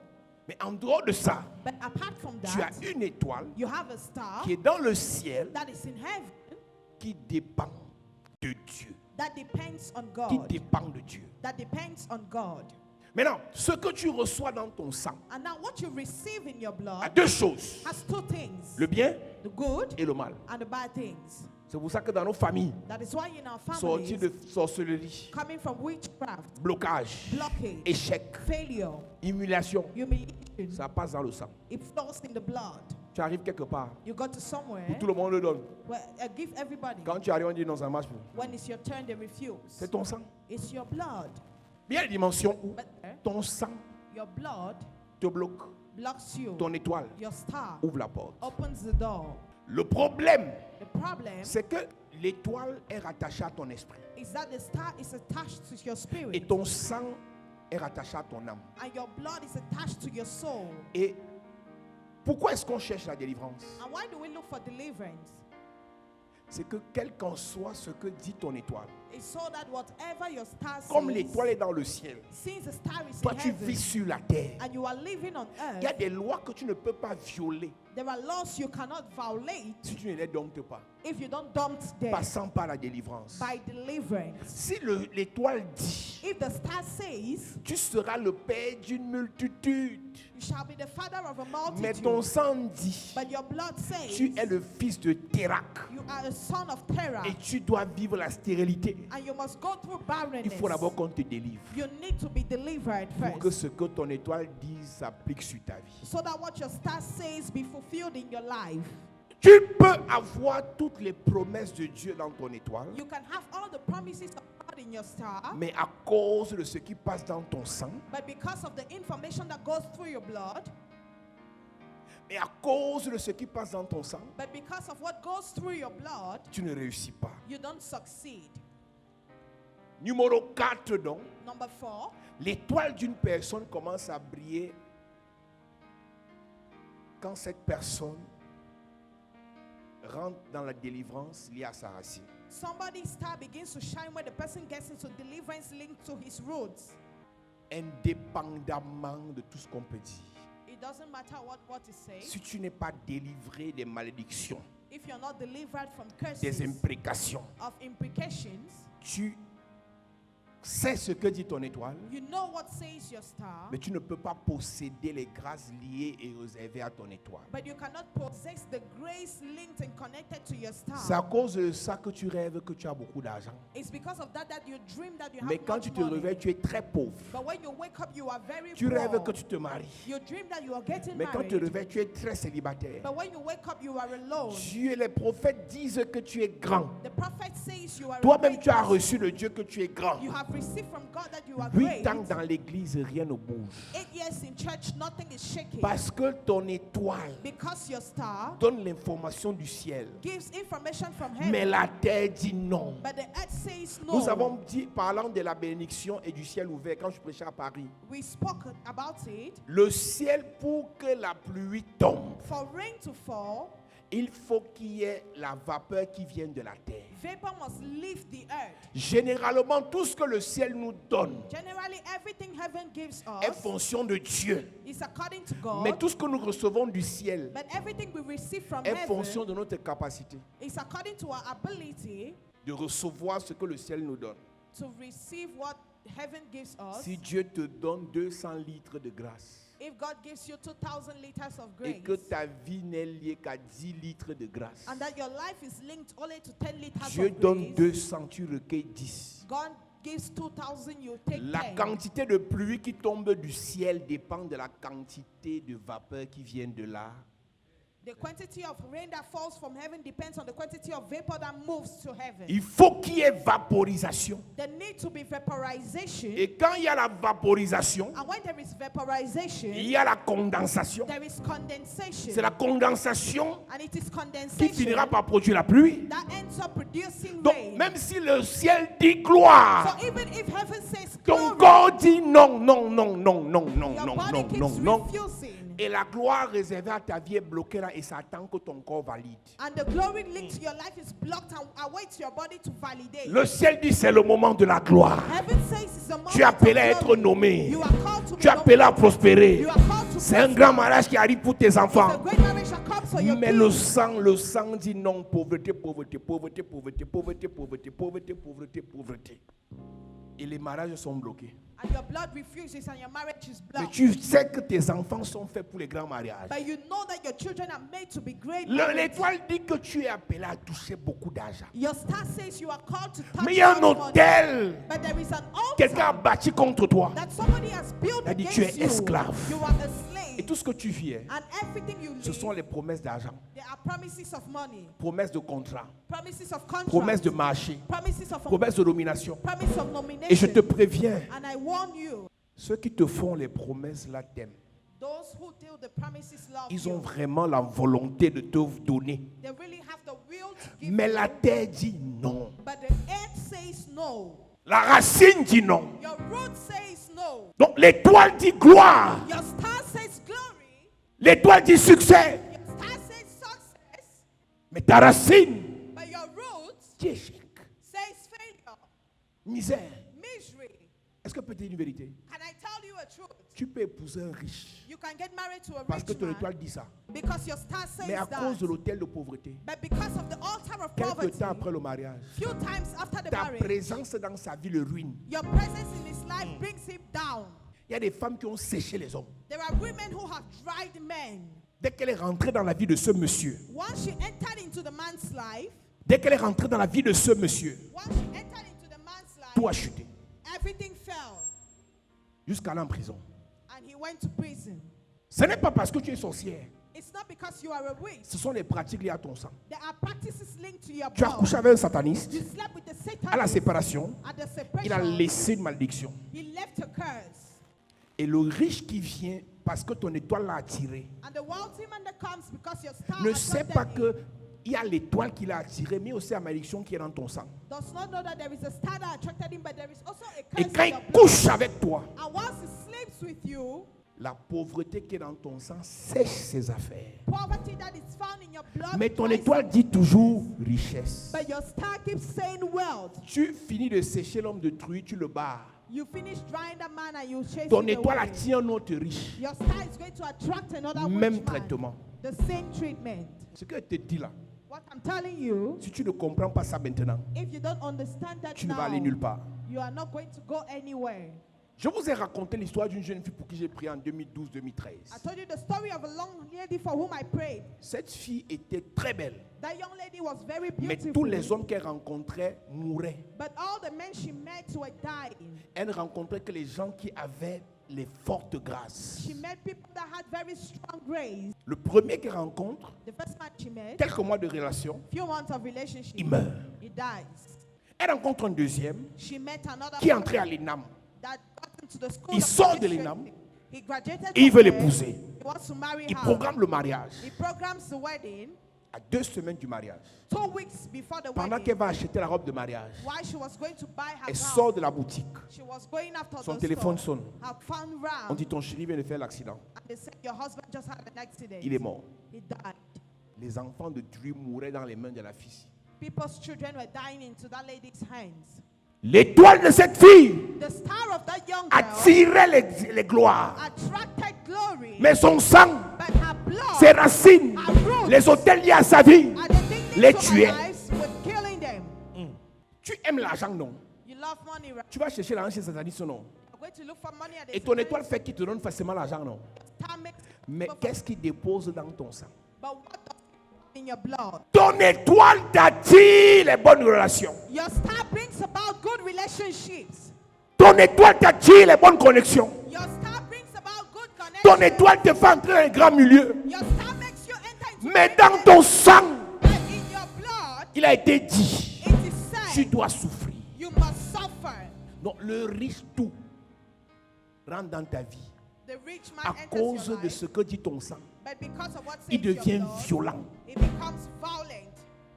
Mais en dehors de ça, But apart from tu as that, une étoile you have a star qui est dans le ciel, that is in heaven qui dépend de Dieu. that depends on Qui God. dépend de Dieu. That depends on God. Maintenant, ce que tu reçois dans ton sang And now what you receive in your a blood deux choses, has two things, le bien the good et le mal. and the bad things. C'est pour ça que dans nos familles, That is why in our sorties families, de sorcellerie, coming from witchcraft, blocage, blockage, échec, failure, humiliation, humiliation, ça passe dans le sang. it flows in the blood. Tu arrives quelque part, You go to somewhere tout le monde le donne. where give everybody. Quand tu arrives, on dit non, ça marche plus. When it's your turn, they refuse. C'est ton sang. It's your blood. Il y a des dimensions où But ton sang your blood te bloque. blocks you. Ton étoile Your star ouvre la porte. opens the door. Le problème, The problem c'est que l'étoile est rattachée à ton esprit. is that the star is attached to your Et spirit. ton sang est rattaché à ton âme. And your blood is attached to your soul. Et pourquoi est-ce qu'on cherche la délivrance? And why do we look for deliverance? C'est que quel qu'en soit ce que dit ton étoile, It's so that whatever your star comme says, l'étoile est dans le ciel, since the star is toi in tu heaven vis sur la terre. and you are living on Il y a earth, des lois que tu ne peux pas violer there are laws you cannot violate si tu ne les domptes pas, if you don't dump them passant par la délivrance. by deliverance. Si l'étoile dit, If the star says, tu seras le père d'une multitude, you shall be the father of a mais multitude, ton sang dit, but your blood says, tu es le fils de Térac you are a son of terror et tu dois vivre la stérilité. and you must go through Il barrenness. faut d'abord qu'on te délivre You need to be delivered pour que first, ce que ton étoile dit s'applique sur ta vie. so that what your star says be fulfilled in your life. Tu peux avoir toutes les promesses de Dieu dans ton étoile, You can have all the promises of God in your star, mais à cause de ce qui passe dans ton sang, but because of the information that goes through your blood, et à cause de ce qui passe dans ton sang, but because of what goes through your blood, tu ne réussis pas. you don't succeed. Numéro 4, donc, Number 4, l'étoile d'une personne commence à briller quand cette personne rentre dans la délivrance liée à sa racine. somebody's star begins to shine when the person gets into deliverance linked to his roots. Indépendamment de tout ce qu'on peut dire. It doesn't matter what is said. Si tu n'es pas délivré des malédictions, If you're not delivered from des curses, imprécations, of imprecations, tu sais ce que dit ton étoile, you know what says your star, mais tu ne peux pas posséder les grâces liées et réservées à ton étoile. but you cannot possess the grace linked and connected to your star. C'est à cause de ça que tu rêves que tu as beaucoup d'argent. It's because of that you dream that you have Mais quand much tu te money. réveilles, tu es très pauvre. But when you wake up, you are very Tu poor. rêves que tu te maries. You dream that you are getting Mais quand tu te married. réveilles, tu es très célibataire. But when you wake up, you are alone. Dieu et les prophètes disent que tu es grand. The prophet says you are a Toi-même, great tu as person. reçu de Dieu que tu es grand. You have received from God that you are 8 great. ans dans l'église, rien ne bouge. 8 years in church, nothing is shaking. Parce que ton étoile Because your star donne l'information du ciel. gives information from heaven. Mais la terre dit non. But the earth says no. Nous avons dit, parlant de la bénédiction et du ciel ouvert, quand je prêchais à Paris, We spoke about it. le ciel, pour que la pluie tombe, For rain to fall, il faut qu'il y ait la vapeur qui vienne de la terre. vapor must leave the earth. Généralement, tout ce que le ciel nous donne Generally, everything heaven gives est us fonction de Dieu. is according to God. Mais tout ce que nous recevons du ciel But everything we receive from est fonction heaven de notre capacité is according to our ability de recevoir ce que le ciel nous donne. to receive what heaven gives us. Si Dieu te donne 200 litres de grâce, If God gives you 2,000 liters of et grace, que ta vie n'est liée qu'à 10 litres de grâce, and that your life is linked only to 10 liters Dieu of donne grace, 200, tu recueilles 10. God gives 2,000, you take La 10. quantité de pluie qui tombe du ciel dépend de la quantité de vapeur qui vient de là. The quantity of rain that falls from heaven depends on the quantity of vapor that moves to heaven. Il faut qu'il y ait vaporisation. There need to be vaporization. Et quand il y a la vaporisation, And when there is vaporization, il y a la condensation. there is condensation. C'est la condensation And it is qui condensation finira par produire la pluie. that ends up producing Donc, rain. même si le ciel dit gloire, So even if heaven says ton glory, corps dit non, non, non, non, non, non, your non, body non, keeps non, non. refusing. Et la gloire réservée à ta vie est bloquée là et ça attend que ton corps valide. And the glory linked to your life is blocked and awaits your body to validate. Le ciel dit c'est le moment de la gloire. Heaven says it's the moment Tu es appelé à of être glory. nommé. You are called to Tu es be appelé à nominated. prospérer. You are called to C'est un prosper. grand mariage qui arrive pour tes It's a enfants. great marriage that comes for your Mais kids. le sang dit non, pauvreté, pauvreté, pauvreté, pauvreté, pauvreté, pauvreté, pauvreté, pauvreté, pauvreté. Et les mariages sont bloqués. And your blood refuses and your marriage is Mais blocked. tu sais que tes enfants sont faits pour les grands mariages. But you know that your children are made to be great. L'étoile dit que tu es appelé à toucher beaucoup d'argent. Your star says you are called to touch Mais il y a un God's money. hôtel. But there is an Quelqu'un a altar bâti contre toi. that somebody has built Elle dit, against tu es you. esclave. You are a slave. Et tout ce que tu vis, And everything you ce sont live, les promesses d'argent, there are promises of money, promesses de contrat, promises of contract, promesses de marché, promises of promesses de nomination. promise of Et je te nomination. préviens, And I warn you, ceux qui te font les promesses là t'aiment. those who do the promises love Ils ont you. vraiment la volonté de te donner. They really have the will to give Mais you, la terre dit non. but the earth says no. La racine dit non. Your root says no. Donc l'étoile dit gloire. Your star says glory. L'étoile dit succès. Your star says success. Mais ta racine But your root dit échec, says failure, misère. misery. Est-ce que peut-être une vérité? Can I tell you a truth? Tu peux épouser un riche You can get married to a parce que rich ton man étoile dit ça. because your star says Mais à that. cause de l'hôtel de pauvreté, But because of the altar of quelque poverty, temps après le mariage, few times after the ta marriage, présence dans sa vie le ruine. your presence in his life brings him down. Il y a des femmes qui ont séché les hommes. There are women who have dried men. Dès qu'elle est rentrée dans la vie de ce monsieur, Once she entered into the man's life, dès qu'elle est rentrée dans la vie de ce monsieur, once she entered into the man's tout a life, chuté. everything fell Jusqu'à aller en prison. and he went to prison. Ce n'est pas parce que tu es sorcière. It's not because you are a witch. Ce sont les pratiques liées à ton sang. There are practices linked to your Tu as blood. couché avec un sataniste. You slept with the À la Satan séparation, at the il a separation. laissé une malédiction. He left a curse. Et le riche qui vient parce que ton étoile l'a attiré And the wealthy man that comes because your star ne sait attracted pas him que il y a l'étoile qui l'a attiré, mais aussi la malédiction qui est dans ton sang. does not know that there is a star that attracted him, but there is also a Et curse quand in il your blood. couche avec toi, And once he sleeps with you, la pauvreté qui est dans ton sang sèche ses affaires. poverty that is found in your blood, Mais ton dries étoile up. dit toujours richesse. But your star keeps saying wealth. Tu finis de sécher l'homme de truie, tu le barres. You finish drying that man and you chase Ton him étoile away. attire un autre riche. Your star is going to attract another Même rich man. traitement. The same treatment. Ce que je te dis là, What I'm telling you, si tu ne comprends pas ça maintenant, if you don't understand that tu ne vas now, aller nulle part. you are not going to go anywhere. Je vous ai raconté l'histoire d'une jeune fille pour qui j'ai prié en 2012-2013. I told you the story of a long lady for whom I prayed. Cette fille était très belle, That young lady was very mais beautiful. tous les hommes qu'elle rencontrait mouraient. But all the men she met were dying. Elle ne rencontrait que les gens qui avaient les fortes grâces. She met people that had very strong grace. Le premier qu'elle rencontre, The first man she met, quelques mois de relation, few months of relationship, il meurt. he dies. Elle rencontre un deuxième She met another qui est man entré à l'ENAM. that got into the school Il of sort de ministry. l'ENAM. He graduated Et il from veut there. l'épouser. He wants to marry Il her. programme le mariage He programs the wedding à 2 semaines du mariage. 2 weeks before the Pendant wedding. qu'elle va acheter la robe de mariage, While she was going to buy her elle gown, sort de la boutique. she was going after Son the téléphone store. sonne. Her phone On rang. dit ton chéri vient de faire l'accident. And they said your husband just had an accident. Il est mort. He died. Les enfants de Truy mouraient dans les mains de la fille. People's children were dying into that lady's hands. L'étoile de cette fille The star of that young girl attirait les gloires. attracted glory, Mais son sang, but her blood, ses racines, her roots, les hôtels liés à sa vie, and the things les of tuaient. our lives were killing them. Tu aimes l'argent, non? You love money, right? Tu vas chercher l'argent chez Sataniste, non? You're going to look for money at the Et ton étoile fait qu'il te donne facilement l'argent, non? star makes Mais qu'est-ce qu'il dépose dans ton sang? but what does in your blood? Ton étoile t'attire les bonnes relations. Your star brings about good relationships. Ton étoile t'attire les bonnes connexions. Your star brings about good connections. Ton étoile te fait entrer dans les grands milieux. Your star makes you enter into Mais great dans places. ton sang, But in your blood, il a été dit, it is tu said dois souffrir. you must suffer. Donc le riche tout rentre dans ta vie The rich à man enters cause your de life, ce que dit ton sang. but because of what says Il your devient blood, violent. it becomes violent.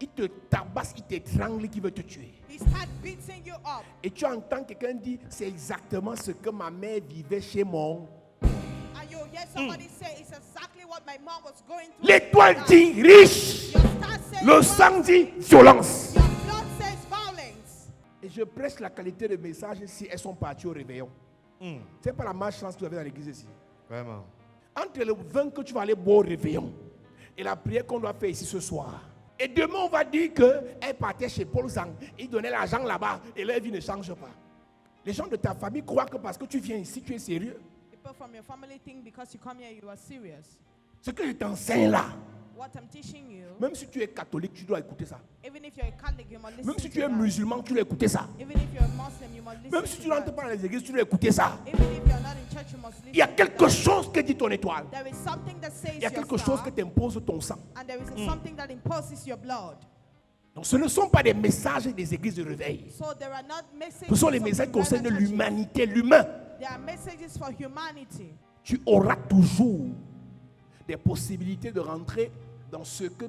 Il te tabasse, il t'étrangle, qui veut te tuer. He starts beating you up. Et tu entends quelqu'un dire, c'est exactement ce que ma mère vivait chez mon. And you hear somebody say, it's exactly what my mom was going through. L'étoile Your dit riche, star says le wealth. sang dit violence. Your blood says violence. Et je prêche la qualité de message si elles sont parties au réveillon. C'est pas la malchance que tu avais dans l'église ici. Vraiment. Entre le vin que tu vas aller boire au réveillon et la prière qu'on doit faire ici ce soir. Et demain, on va dire qu'elle partait chez Paul Zang. Il donnait l'argent là-bas et leur vie ne change pas. Les gens de ta famille croient que parce que tu viens ici, tu es sérieux. People from your family think because you come here, you are serious. Ce que je t'enseigne là, What I'm teaching you, même si tu es catholique, tu dois écouter ça. even if you're a Catholic, you must listen Même si to tu es that. musulman, tu dois écouter ça. Even if you're a Muslim, you must listen Même si to tu n'entres that. pas dans les églises, tu dois écouter ça. Even if you're not in church, you must listen Il y a to quelque that. chose que dit ton étoile. There is something that says Il y a your quelque star, chose que t'impose ton sang. and there is something that imposes your blood. Donc ce ne sont pas des messages des églises de réveil. So there are not messages. Ce sont les of messages qui concernent churches. l'humanité, l'humain. There are messages for humanity. Tu auras toujours des possibilités de rentrer dans ce que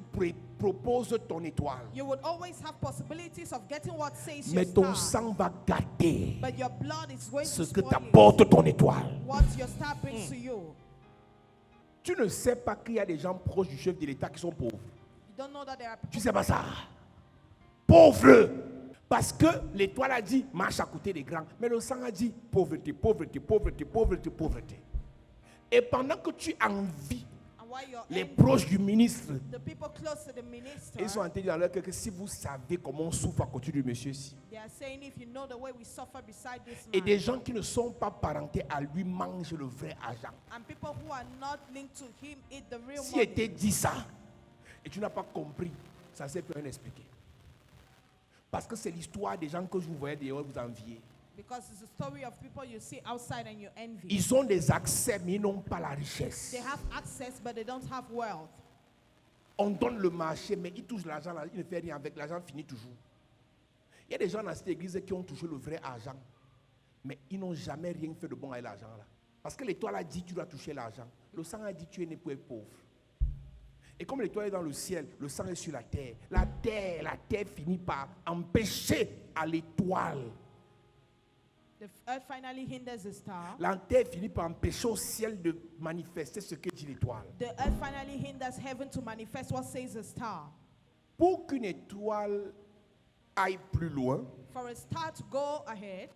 propose ton étoile. You would always have possibilities of getting what says Mais your ton star. sang va gâter But your blood is going ce to que spoil t'apporte ton étoile. what your star brings to you. Tu ne sais pas qu'il y a des gens proches du chef de l'État qui sont pauvres. You don't know that there are Tu people. sais pas ça. Pauvres. Parce que l'étoile a dit marche à côté des grands. Mais le sang a dit pauvreté, pauvreté, pauvreté, pauvreté, pauvreté. Et pendant que tu envies And while you're les in, proches du ministre, the people close to the minister, ils sont en train de dire dans leur cœur que si vous savez comment on souffre à côté du monsieur-ci. they are saying, if you know the way we suffer beside this Et man, des gens qui ne sont pas parentés à lui mangent le vrai argent. and people who are not linked to him eat the real Si money. était dit ça, et tu n'as pas compris, ça ne sert plus à rien expliquer. Parce que c'est l'histoire des gens que je vous voyais dehors, vous enviez. Because it's the story of people you see outside and you envy. Ils ont des accès, mais ils n'ont pas la richesse. They have access, but they don't have wealth. On donne le marché, mais ils touchent l'argent, ils ne font rien avec, l'argent finit toujours. Il y a des gens dans cette église qui ont touché le vrai argent, mais ils n'ont jamais rien fait de bon avec l'argent là. Parce que l'étoile a dit tu dois toucher l'argent. Le sang a dit tu es né pour être pauvre. Et comme l'étoile est dans le ciel, le sang est sur la terre. La terre finit par empêcher à l'étoile. The earth finally hinders the star. La terre finit par empêcher au ciel de manifester ce que dit l'étoile. The earth finally hinders heaven to manifest what says the star. Pour qu'une étoile aille plus loin, For a star to go ahead,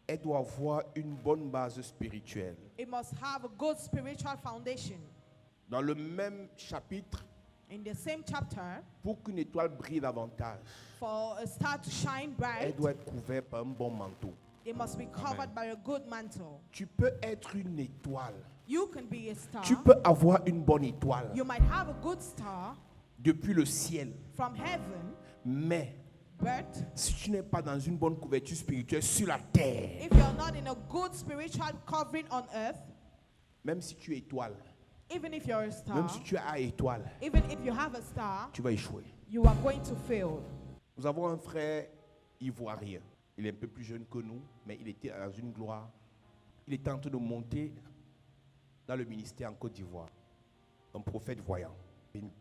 elle doit avoir une bonne base spirituelle. it must have a good spiritual foundation. Dans le même chapitre, In the same chapter, pour qu'une étoile brille davantage, for a star to shine elle bright, doit être couverte par un bon manteau. it must be covered by a good mantle. Tu peux être une étoile. You can be a star. Tu peux avoir une bonne étoile You might have a good star depuis le ciel. from heaven, Mais but si tu n'es pas dans une bonne couverture spirituelle sur la terre, if you're not in a good spiritual covering on earth, même si tu es étoile, even if you're a star, même si tu as étoile, even if you have a star, tu vas échouer. you are going to fail. Nous avons un frère ivoirien. Il est un peu plus jeune que nous, mais il était dans une gloire. Il était en train de monter dans le ministère en Côte d'Ivoire. Un prophète voyant.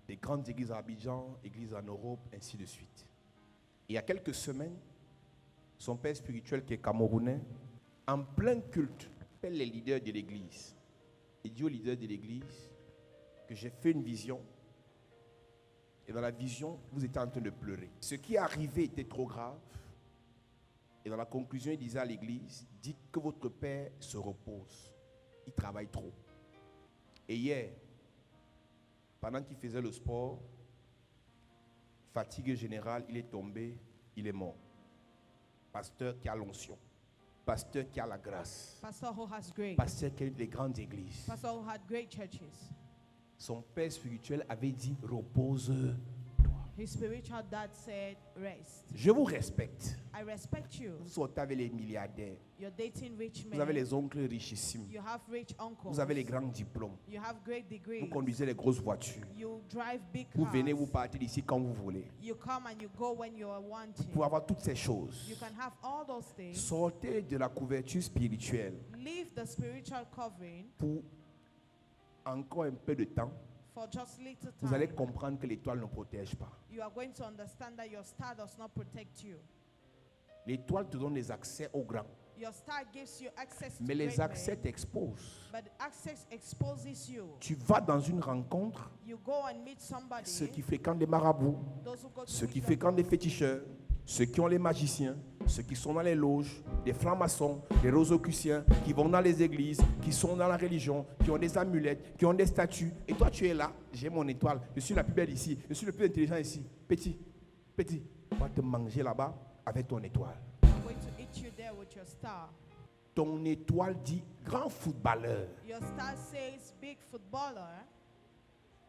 Des grandes églises à Abidjan, églises en Europe, ainsi de suite. Et il y a quelques semaines, son père spirituel qui est camerounais, en plein culte, appelle les leaders de l'église. Il dit aux leaders de l'église que j'ai fait une vision. Et dans la vision, vous étiez en train de pleurer. Ce qui est arrivé était trop grave. Et dans la conclusion, il disait à l'église, dites que votre père se repose. Il travaille trop. Et hier, pendant qu'il faisait le sport, fatigue générale, il est tombé, il est mort. Pasteur qui a l'onction. pasteur qui a la grâce, pastor who has grace, pasteur qui a eu des grandes églises, pastor who had great churches. son père spirituel avait dit repose-toi. His spiritual dad said, rest. Je vous respecte. I respect you. Vous sortez avec les milliardaires. You're dating rich Vous avez men. les oncles richissimes. You have rich uncles. Vous avez les grands diplômes. You have great Vous degrees. conduisez les grosses voitures. You drive big Vous cars. venez, vous partez d'ici quand vous voulez. You come and you go when you are wanting. Pour avoir toutes ces choses, You can have all those things. sortez de la couverture spirituelle Leave the spiritual covering pour encore un peu de temps. for just little Vous allez time. comprendre que l'étoile ne protège pas. You are going to understand that your star does not protect you. L'étoile te donne les accès aux grands. Your star gives you access to Mais les great accès men, t'exposent. but access exposes you. Tu vas dans une rencontre, You go and meet somebody. ceux qui fréquentent les marabouts, Those who go to ceux qui wisdom fréquentent les houses, féticheurs, ceux qui ont les magiciens, ceux qui sont dans les loges, les francs-maçons, les rosicruciens, qui vont dans les églises, qui sont dans la religion, qui ont des amulettes, qui ont des statues. Et toi, tu es là, j'ai mon étoile, je suis la plus belle ici, je suis le plus intelligent ici. Petit, on va te manger là-bas avec ton étoile. I'm going to eat you there with your star. Ton étoile dit grand footballeur, Your star says big footballer,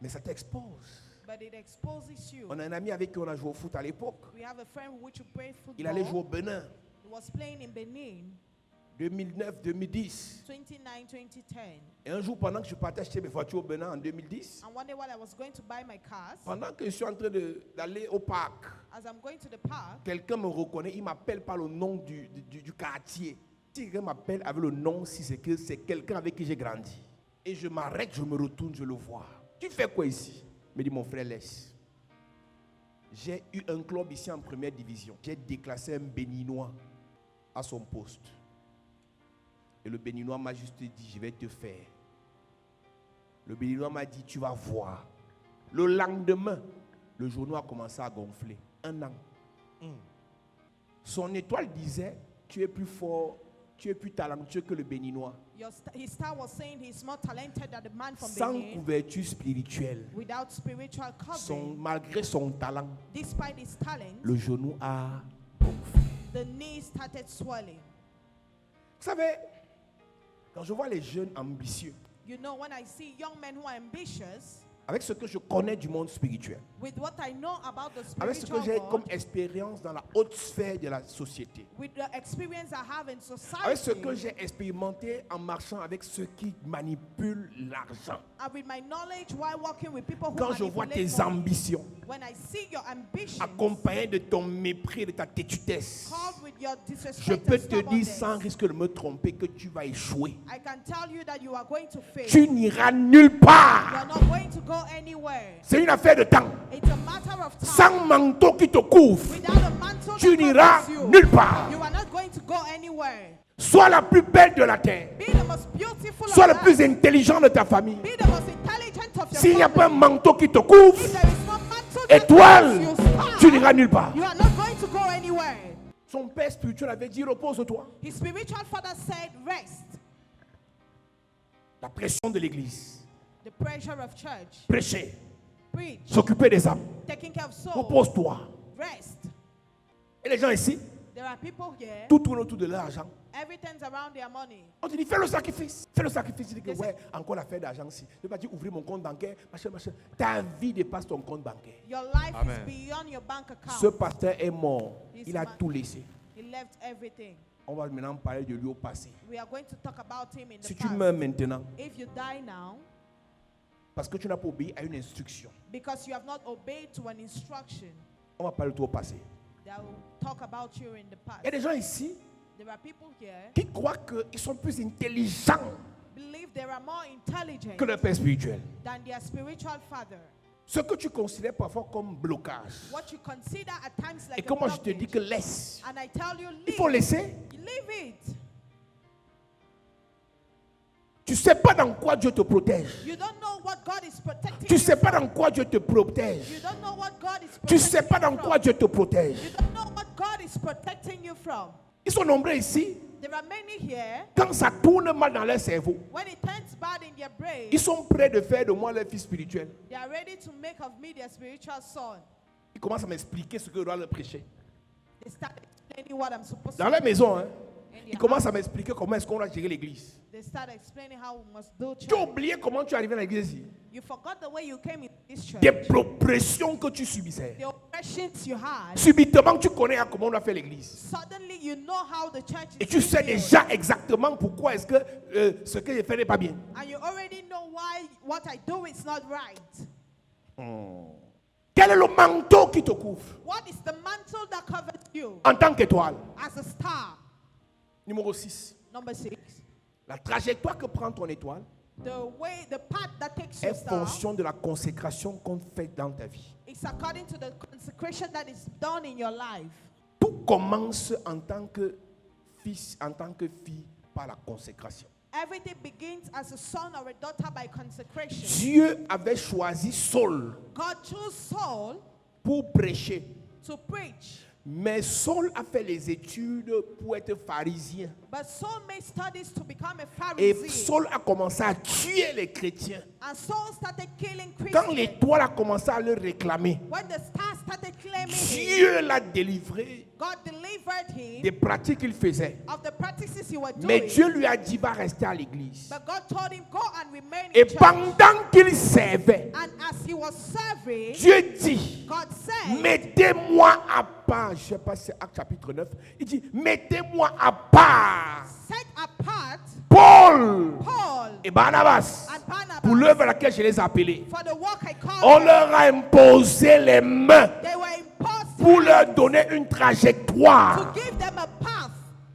mais ça t'expose. but it exposes you. On a un ami avec qui on a joué au foot à l'époque. We have a friend who to play Il allait jouer au football. Bénin, He was playing in Benin, 2009-2010. 2009-2010. Et un jour, pendant que je partais acheter mes voitures au Bénin en 2010, And one day while I was going to buy my cars, pendant que je suis en train d'aller au parc, as I'm going to the park, quelqu'un me reconnaît, il m'appelle par le nom du quartier. Si quelqu'un m'appelle avec le nom, si c'est que c'est quelqu'un avec qui j'ai grandi. Et je m'arrête, je me retourne, je le vois. Tu fais quoi ici? Il me dit, mon frère, laisse. J'ai eu un club ici en première division. J'ai déclassé un Béninois à son poste. Et le Béninois m'a juste dit, je vais te faire. Le Béninois m'a dit, tu vas voir. Le lendemain, le genou a commencé à gonfler. 1 an. Son étoile disait, tu es plus fort, tu es plus talentueux que le Béninois. his star was saying he's more talented than the man from Sans Benin couverture spirituelle, without spiritual covering. malgré son talent, Despite his talent, le genou a gonflé. the knee started swelling. Vous savez, quand je vois les jeunes ambitieux, You know, when I see young men who are ambitious, avec ce que je connais du monde spirituel, with what I know about the avec ce que spiritual j'ai comme world, expérience dans la haute sphère de la société, with the experience I have in avec ce que society, j'ai expérimenté en marchant avec ceux qui manipulent l'argent, and with my knowledge while working with people who quand je vois manipulate tes money, ambitions when I see your ambition accompagnées de ton mépris et de ta têtudesse, called with your je disrespect peux and te dire sans stubbornness, risque de me tromper que tu vas échouer. I can tell you that you are going to fail. Tu n'iras nulle You part. are not going to go anywhere. C'est une affaire de temps. It's a matter of time. Sans manteau qui te couvre, Without a mantle tu that n'iras covers you, nulle part. you are not going to go anywhere. Sois la plus belle de la terre. Be the most beautiful Sois of le life. plus intelligent de ta famille. Be the most intelligent of your S'il n'y a pas un family. manteau qui te couvre, If there is no mantle that étoile, covers you, star, tu n'iras nulle part. you are not going to go anywhere. Son père spirituel avait dit repose-toi. His spiritual father said, rest. La pression de l'église, The pressure of church. prêcher, Preach. s'occuper des âmes. Taking care of souls. Repose-toi. Rest. Et les gens ici, There are people here, tout tourne autour de l'argent. everything's around their money. On te dit, fais le sacrifice. Fais le sacrifice. Tu dis que, Yes, ouais, encore l'affaire d'argent ici. Je ne vais pas dire, ouvrir mon compte bancaire, machin, machin. Ta vie dépasse ton compte bancaire. Your life Amen. is beyond your bank account. Ce pasteur est mort. Yes, Il a man. tout laissé. He left everything. On va maintenant parler de lui au passé. We are going to talk about him in the Si tu past. meurs maintenant, If you die now, parce que tu n'as pas obéi à une instruction, because you have not obeyed to an instruction, on va parler de toi au passé. they will talk about you in the past. Il y a des gens ici There are people here qui croient qu'ils sont plus intelligents believe they are more intelligent que leur père spirituel. than their spiritual father. Ce que tu considères parfois comme blocage. What you consider at times Et like que a moi je te dis blockage. que laisse. And I tell you, Il faut leave. laisser. Leave it. Tu ne sais pas dans quoi Dieu te protège. You don't know what God is protecting Tu ne you sais pas from. dans quoi Dieu te protège. You don't know what God is Tu protecting ne sais pas you dans from. quoi Dieu te protège. You don't know what God is protecting you from. Ils sont nombreux ici. There are many here, Quand ça tourne mal dans leur cerveau, when it turns bad in their brain, ils sont prêts de faire de moi leur fils spirituel. they are ready to make of me their spiritual son. Ils commencent à m'expliquer ce que je dois leur prêcher. They start explaining what I'm supposed Dans to leur do maison, hein, ils commencent à m'expliquer comment est-ce qu'on doit gérer l'église. They start explaining how we must do Tu as church. oublié comment tu es arrivé à l'église ici. You forgot the way you came in this church. Des oppressions que tu subissais. The oppressions you had. Subitement, tu connais comment on doit faire l'église. Suddenly you know how the church is Et tu sais being built. déjà exactement pourquoi est-ce que ce que j'ai fait n'est pas bien. And you already know why what I do is not right. Quel est le manteau qui te couvre What is the mantle that covers you en tant qu'étoile? as a star? Numéro 6. Number 6. La trajectoire que prend ton étoile The path that takes est your star fonction de la consécration qu'on fait dans ta vie. is according to the consecration that is done in your life. Tout commence en tant que fils, en tant que fille par la consécration. Everything begins as a son or a daughter by consecration. Dieu avait choisi Saul God chose Saul pour prêcher. to preach, Mais Saul a fait les études pour être pharisien. but Saul made studies to become a Et Pharisee. Saul a commencé à tuer les chrétiens. And Saul started killing Quand Christians. l'étoile a commencé à le réclamer, When the star started claiming him, Dieu l'a délivré God delivered him des pratiques qu'il faisait. of the practices he was Mais doing. Dieu lui a dit, va rester à l'église. But God told him, go and remain Et in church. pendant qu'il servait, And as he was serving, Dieu dit, God said, mettez-moi à part. Je ne sais pas si c'est Acte chapitre 9. Il dit, mettez-moi à part set apart Paul Paul et Barnabas and Barnabas pour l'œuvre à laquelle je les ai appelés. for the work I called On them. leur a imposé les mains They were imposed pour leur donner une to trajectoire. give them a path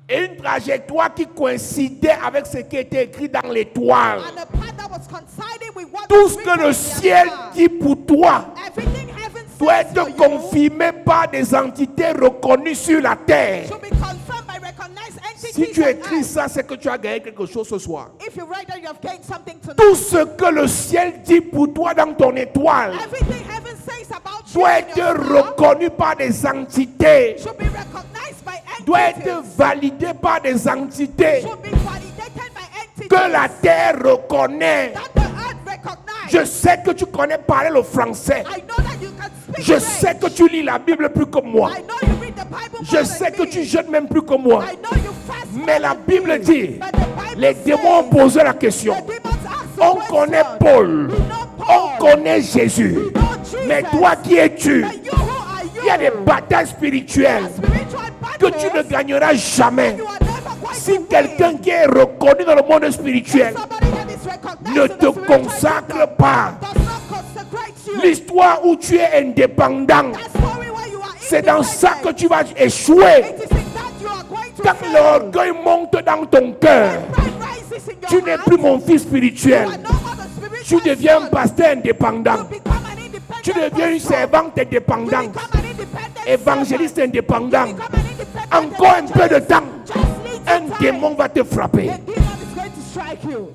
Et une trajectoire qui coïncidait avec ce qui était écrit dans l'étoile. and a path that was coinciding with what Tout was ce written que le in their ciel star. dit pour toi Everything heaven doit says for être you confirmé par des entités reconnues sur la terre. should be confirmed by recognized Si entities tu on écris earth. ça, c'est que tu as gagné quelque chose ce soir. If you write that, you have gained something tonight. Tout ce que le ciel dit pour toi dans ton étoile Everything heaven says about you doit in être your star reconnu par des entités, should be recognized by doit être entities. validé par des entités Should be validated by entities que la terre reconnaît. that the earth recognizes. Je sais que tu connais parler le français. I know that you can speak Je French. sais que tu lis la Bible plus que moi. I know you read the Bible Je more sais than que me. tu jeûnes même plus que moi. I know you fast Mais more la than Bible me. dit, But the Bible les démons ont says, posé la question. the demons ask the On question. connaît Paul, We know on Paul. connaît Jésus. We know Jesus. Mais toi, qui es-tu? But you, who are you? Il y a des batailles spirituelles Spiritual que battles tu ne gagneras jamais. you are never going Si to quelqu'un win. qui est reconnu dans le monde spirituel Somebody that is recognized ne in the te spiritual consacre kingdom pas, does not consecrate you. l'histoire où tu es indépendant, That story where you are c'est dans ça que independent. tu vas échouer. It is in that you are going to Quand fail. l'orgueil monte dans ton cœur, When pride rises in your tu n'es heart, plus mon fils you spirituel. are no more the spiritual Tu deviens un son. pasteur You indépendant. become an independent Tu deviens une pastor. servante You indépendante, become an independent évangéliste servant. indépendant. You become an independent Encore un peu de evangelist. temps, Just need un some time. démon va te frapper. A demon is going to strike you.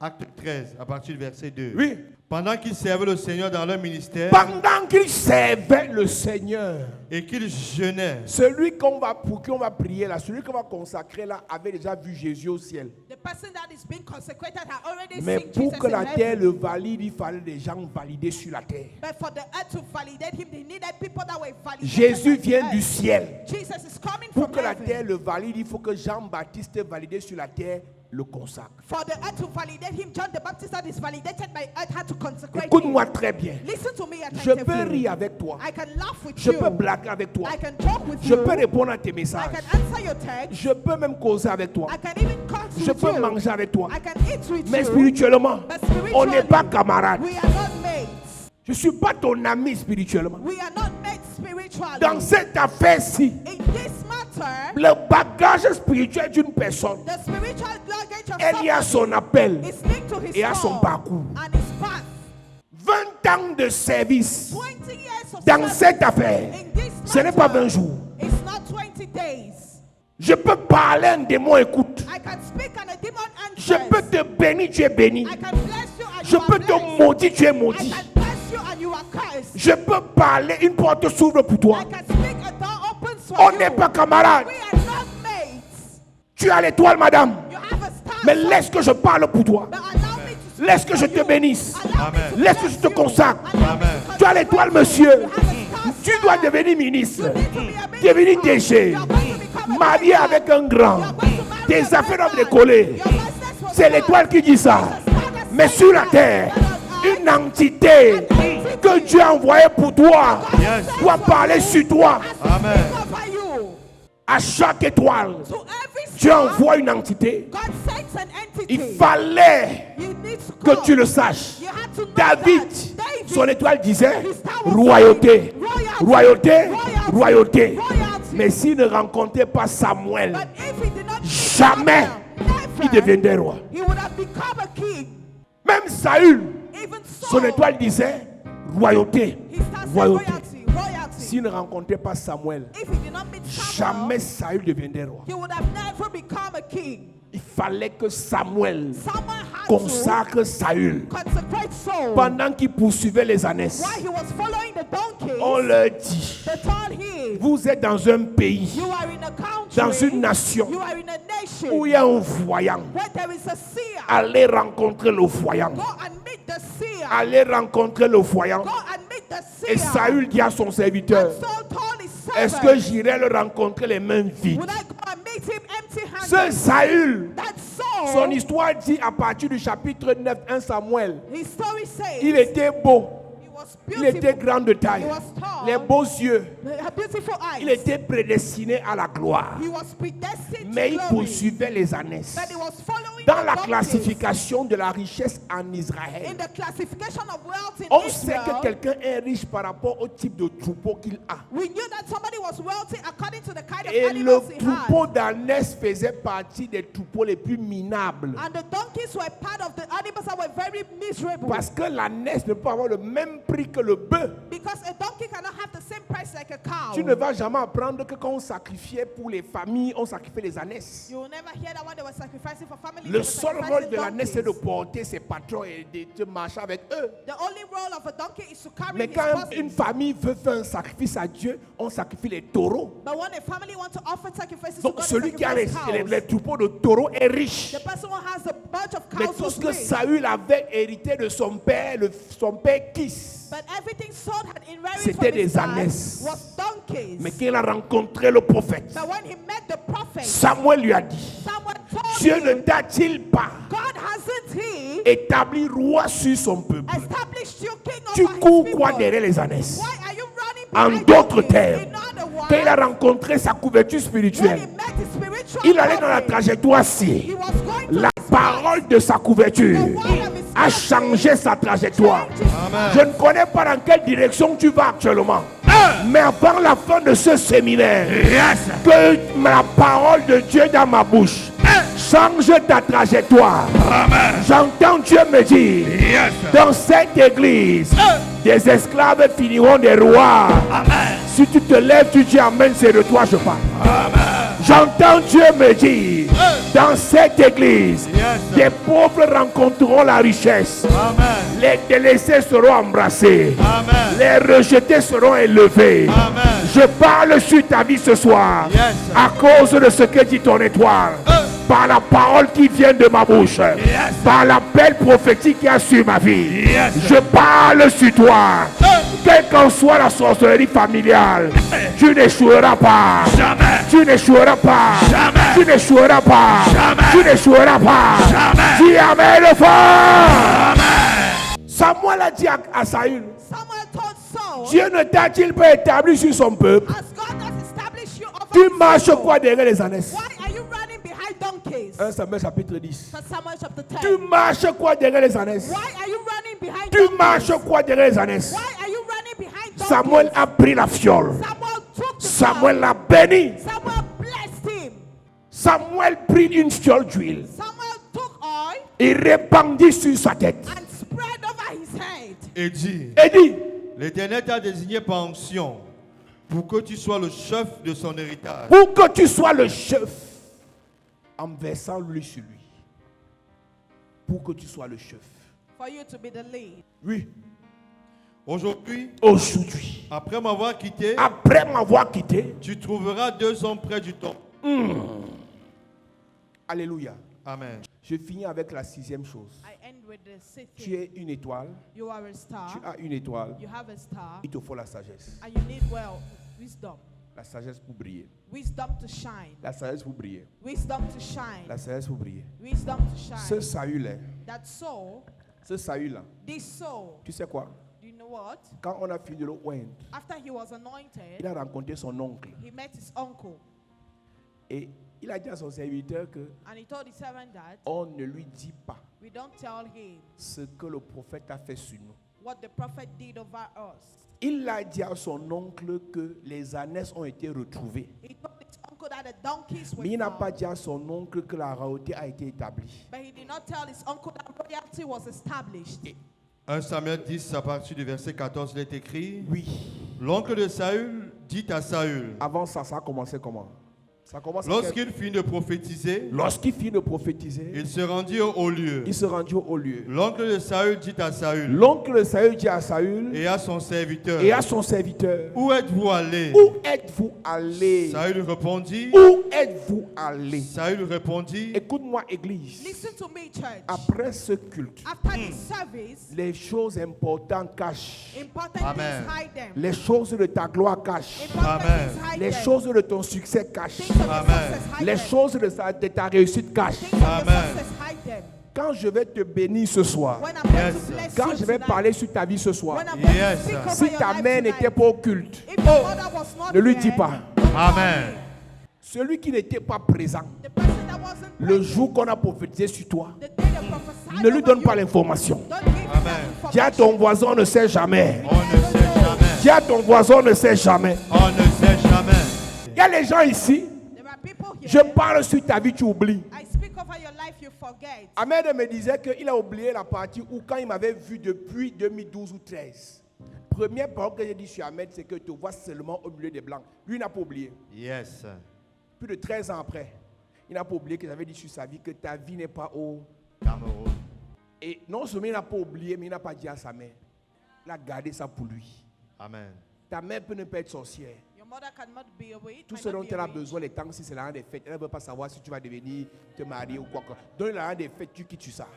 Acte 13, à partir du verset 2. Oui. Pendant qu'ils servaient le Seigneur dans leur ministère Pendant qu'il servait le Seigneur, et qu'ils jeûnaient, celui pour qui on va prier là, celui qu'on va consacrer là, avait déjà vu Jésus au ciel. The person that is being consecrated had already Mais seen pour Jesus que in la terre heaven. le valide, il fallait des gens validés sur la terre. But for the earth to validate him, they needed people that were validated. Jésus by the vient du earth. ciel. Jesus is coming Pour from que la heaven. terre le valide, il faut que Jean-Baptiste validé sur la terre le consacre. For the earth to validate him, John the Baptist that is validated by earth had to consecrate him. Écoute-moi très bien. Listen to me Je attentively. peux rire avec toi. I can laugh with Je you. peux blaguer avec toi. I can talk with Je you. peux répondre à tes I messages. can answer your text. Je peux même causer avec toi. I can even talk Je with peux you. manger avec toi. I can eat with Mais you. spirituellement, But spiritually, on n'est pas camarades. we are not mates. Je ne suis pas ton ami spirituellement. We are not mates spiritually. Dans cette affaire-ci, In this matter, le bagage spirituel d'une personne the spiritual luggage of est lié à somebody son appel is linked to his et à son call parcours. and his path. 20 ans de service 20 years of dans service cette affaire, in this ce n'est pas matter 20 jours. It's not 20 days. Je peux parler, un démon écoute. I can speak and a demon Je answers. peux te bénir, tu es béni. I can bless you and Je you are peux te blessed. maudire, tu es I maudit. can bless you and you are cursed. Je peux parler, une porte s'ouvre pour toi. I can speak, a door opens for On you. n'est pas camarades. We are not mates. Tu as l'étoile, madame. You have a star. Mais laisse que je parle pour toi. But allow me to speak Laisse que je for te you. bénisse. Allow me Amen. to Laisse que bless je te you. consacre. Allow me to Amen. Tu as l'étoile, consecrate you. monsieur. You have a star, Tu sir. dois devenir ministre. You need to be a Tu es venu minister. DG. You are going to become a Marié minister. avec un grand. You are going to Tes affaires doivent décoller. C'est l'étoile qui dit ça. Mais sur la terre, une entité que Dieu a envoyée pour toi doit parler sur toi. Amen. À chaque étoile, Dieu envoie une entité. Il fallait que tu le saches. David, son étoile disait royauté, royauté, royauté. Mais s'il ne rencontrait pas Samuel, jamais il deviendrait roi. Même Saül, son étoile disait royauté, royauté. S'il ne rencontrait pas Samuel, jamais Saül deviendrait roi. Il fallait que Samuel consacre Saül. Pendant qu'il poursuivait les ânesses, on leur dit, vous êtes dans un pays, dans une nation où il y a un voyant. Allez rencontrer le voyant. Allez rencontrer le voyant. Et Saül dit à son serviteur, est-ce que j'irai le rencontrer les mains vides? Ce Saül, son histoire dit à partir du chapitre 9, 1 Samuel, il était beau, il était grand de taille, les beaux yeux, il était prédestiné à la gloire, mais il poursuivait les ânesses. Dans la classification de la richesse en Israël, on sait que quelqu'un est riche par rapport au type de troupeau qu'il a. Et le troupeau d'ânesse faisait partie des troupeaux les plus minables. Parce que l'ânesse ne peut avoir le même prix que le bœuf. Tu ne vas jamais apprendre que quand on sacrifiait pour les familles, on sacrifiait les ânesses. Le seul rôle de l'ânesse, c'est de porter ses patrons et de marcher avec eux. Mais quand une famille veut faire un sacrifice à Dieu, on sacrifie les taureaux. Donc celui qui a les troupeaux de taureaux est riche. Mais tout ce que Saül avait hérité de son père Kis, c'était des ânesses. Mais quand il a rencontré le prophète, Samuel lui a dit, Dieu ne t'a-t-il pas établi roi sur son peuple? Tu cours quoi derrière les ânesses? En d'autres termes, quand il a rencontré sa couverture spirituelle, il allait dans la trajectoire-ci. La parole de sa couverture a changé sa trajectoire. Amen. Je ne connais pas dans quelle direction tu vas actuellement. Mais avant la fin de ce séminaire, que la parole de Dieu dans ma bouche change ta trajectoire. J'entends Dieu me dire, dans cette église, des esclaves finiront des rois. Si tu te lèves, tu dis amen, c'est de toi je parle. J'entends Dieu me dire, dans cette église, des pauvres rencontreront la richesse. Les délaissés seront embrassés. Les rejetés seront élevés. Je parle sur ta vie ce soir, à cause de ce que dit ton étoile. Par la parole qui vient de ma bouche, par l'appel prophétique qui a sur ma vie, je parle sur toi. Quelle qu'en soit la sorcellerie familiale, tu n'échoueras pas. Tu n'échoueras pas. Tu n'échoueras pas. Tu n'échoueras pas. Dis amen le fort. Samuel a dit à Saül, Dieu ne t'a-t-il pas établi sur son peuple? Tu marches quoi derrière les ânesses? 1 Samuel chapitre 10. Tu marches quoi derrière les ânesses? Tu marches quoi derrière les ânesses? Samuel a pris la fiole. Samuel l'a béni. Samuel prit une fiole d'huile. Il répandit sur sa tête. Et dit, l'Éternel t'a désigné par onction pour que tu sois le chef de son héritage. Pour que tu sois le chef, en versant l'huile sur lui. Pour que tu sois le chef. Oui. Aujourd'hui, après m'avoir quitté, tu trouveras 2 hommes près du tombeau. Alléluia. Amen. Je finis avec la 6e chose. Tu es une étoile. You are a star. Tu as une étoile. You have a star. Il te faut la sagesse. And you need wisdom. La sagesse pour briller. Wisdom to shine. La sagesse pour briller. Wisdom to shine. La sagesse pour briller. Wisdom to Ce shine. Saül-là, That Saul, this Saul, tu sais quoi? do you know what? Quand on a fini de le oindre, After he was anointed, il a rencontré son oncle. he met his uncle. Et il a dit à son serviteur que And he told his servant that on ne lui dit pas we don't tell him ce que le prophète a fait sur nous. what the prophet did over us. Il a dit à son oncle que les ânesses ont été retrouvées. He told his uncle that the donkeys were Mais il n'a pas found. dit à son oncle que la royauté a été établie. But he did not tell his uncle that royalty was established. 1 Samuel 10, à partir du verset 14, il est écrit. Oui. L'oncle de Saül dit à Saül, Avant ça, ça a commencé comment? Ça commence lorsqu'il finit de prophétiser, Lorsqu'il finit de prophétiser, il se rendit au lieu. il se rendit au lieu. L'oncle de Saül dit à Saül L'oncle de Saül dit à Saül et à son serviteur, et à son serviteur, où êtes-vous allé? où êtes-vous allé? Saül répondit, Où êtes-vous allé? Saül répondit, Écoute-moi, Église. Listen to me, church. Après ce culte, After this service, les choses importantes cachent. important Amen. things hide them. Les choses de ta gloire cachent. Important Amen. things hide Les them. choses de ton succès cachent. Things of your Amen. success hide Les them. choses de ta réussite cachent. Things of your Amen. success hide them. Quand je vais te bénir ce soir, When I'm going Yes. to bless quand you je vais tonight, parler sur ta vie ce soir, when I'm going Yes. to speak over si your ta life mère tonight, n'était pas au culte, if your mother was not ne lui there, dis pas. Amen. Celui qui n'était pas présent the person that wasn't le present, jour qu'on a prophétisé sur toi, the day they prophesied ne lui over donne you, pas l'information. don't give him that Amen. Dis à information. ton voisin, on ne sait jamais. On ne sait jamais. Dis à ton voisin, on ne sait jamais. On ne sait jamais. Il y a les gens ici, There are people here. je parle sur ta vie, tu oublies. I speak over your life, you forget. Ahmed me disait qu'il a oublié la partie où quand il m'avait vu depuis 2012 ou 13. Première parole que j'ai dit sur Ahmed, c'est que tu vois seulement au milieu des blancs. Lui, il n'a pas oublié. Yes. Plus de 13 ans après, il n'a pas oublié que j'avais dit sur sa vie que ta vie n'est pas au... Cameroun. Et non seulement il n'a pas oublié, mais il n'a pas dit à sa mère. Il a gardé ça pour lui. Amen. Ta mère peut ne pas être sorcière. Your mother cannot be away. Tout ce dont elle a besoin les temps, si c'est l'an des fêtes, elle ne veut pas savoir si tu vas devenir te marier ou quoi. Donc l'an des fêtes, tu quittes ça.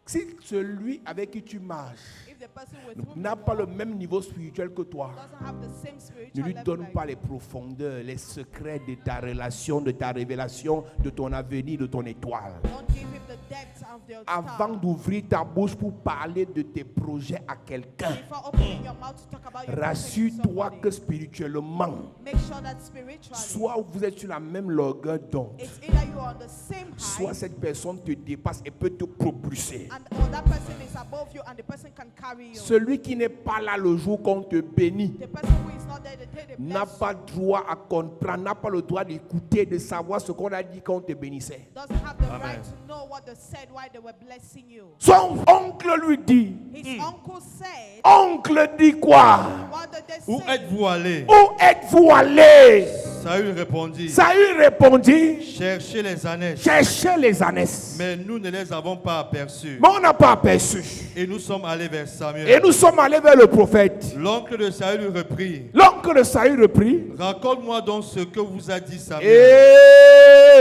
Si celui avec qui tu marches If the person with whom n'a you pas le walk même niveau spirituel que toi, doesn't have the same ne spiritual lui level donne like pas you, les profondeurs, les secrets de ta relation, de ta révélation, de ton avenir, de ton étoile. don't give him the depth of the Avant d'ouvrir ta bouche pour parler de tes projets à quelqu'un, Before opening your mouth to talk about your project to rassure-toi somebody, que spirituellement, make sure that spiritually, soit vous êtes sur la même longueur d'onde, it's either you are on the same soit height cette personne te dépasse et peut te propulser. and or that person is above you and the person can carry you. Celui qui n'est pas là le jour qu'on te bénit The person who is not there the day they n'a bless pas you droit à comprendre, n'a pas le droit d'écouter, de savoir ce qu'on a dit quand on te bénissait. doesn't have the Amen. right to know what they said while they were blessing you. Son oncle lui dit, His uncle said, oncle dit quoi? what did they Où say? êtes-vous allé? Où êtes-vous allé? Saül répondit, Saül répondit, cherchez les ânesses, cherchez les ânesses. mais nous ne les avons pas aperçus. Mais on n'a pas aperçu. Et nous sommes allés vers Samuel. Et nous sommes allés vers le prophète. L'oncle de Saül reprit, L'oncle de Saül reprit. raconte-moi donc ce que vous a dit Samuel.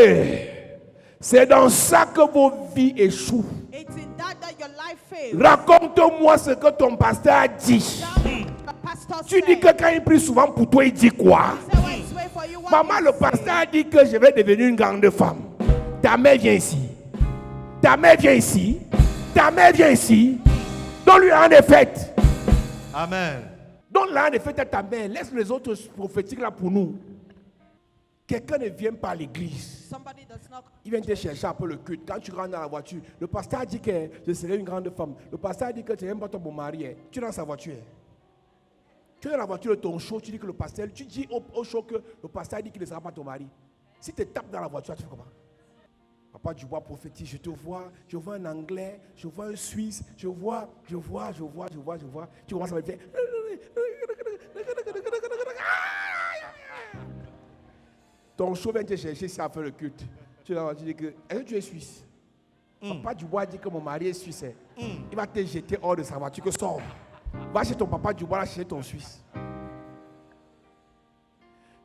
Et c'est dans ça que vos vies échouent. It's in that your life fails. Raconte-moi ce que ton pasteur a dit. Tell me what the pastor Tu dis said. que quand il prie souvent pour toi, il dit quoi? Say when it's way for you, what Maman, he le say. pasteur a dit que je vais devenir une grande femme. Ta mère vient ici. Ta mère vient ici. Ta mère vient ici. Donne-lui un des fêtes. Amen. Donne l'un des fêtes à ta mère. Laisse les autres prophétiques là pour nous. Quelqu'un ne vient pas à l'église. Somebody does not. Il vient te chercher après le culte. Quand tu rentres dans la voiture, le pasteur a dit que je serai une grande femme. Le pasteur a dit que tu n'es même pas ton bon mari. Tu es dans sa voiture. Tu es dans la voiture de ton show, tu dis que le pasteur, tu dis au show que le pasteur a dit qu'il ne sera pas ton mari. Si tu tapes dans la voiture, tu fais comment? Papa Dubois prophétise, je te vois, je vois un Anglais, je vois un Suisse, je vois. Tu commences à me faire. Ton show vient te chercher si ça fait le culte. Tu dis que, est-ce que tu es suisse? Papa Dubois dit que mon mari est suisse. Il va te jeter hors de sa voiture, que sors. Va chez ton papa Dubois, là chez ton suisse.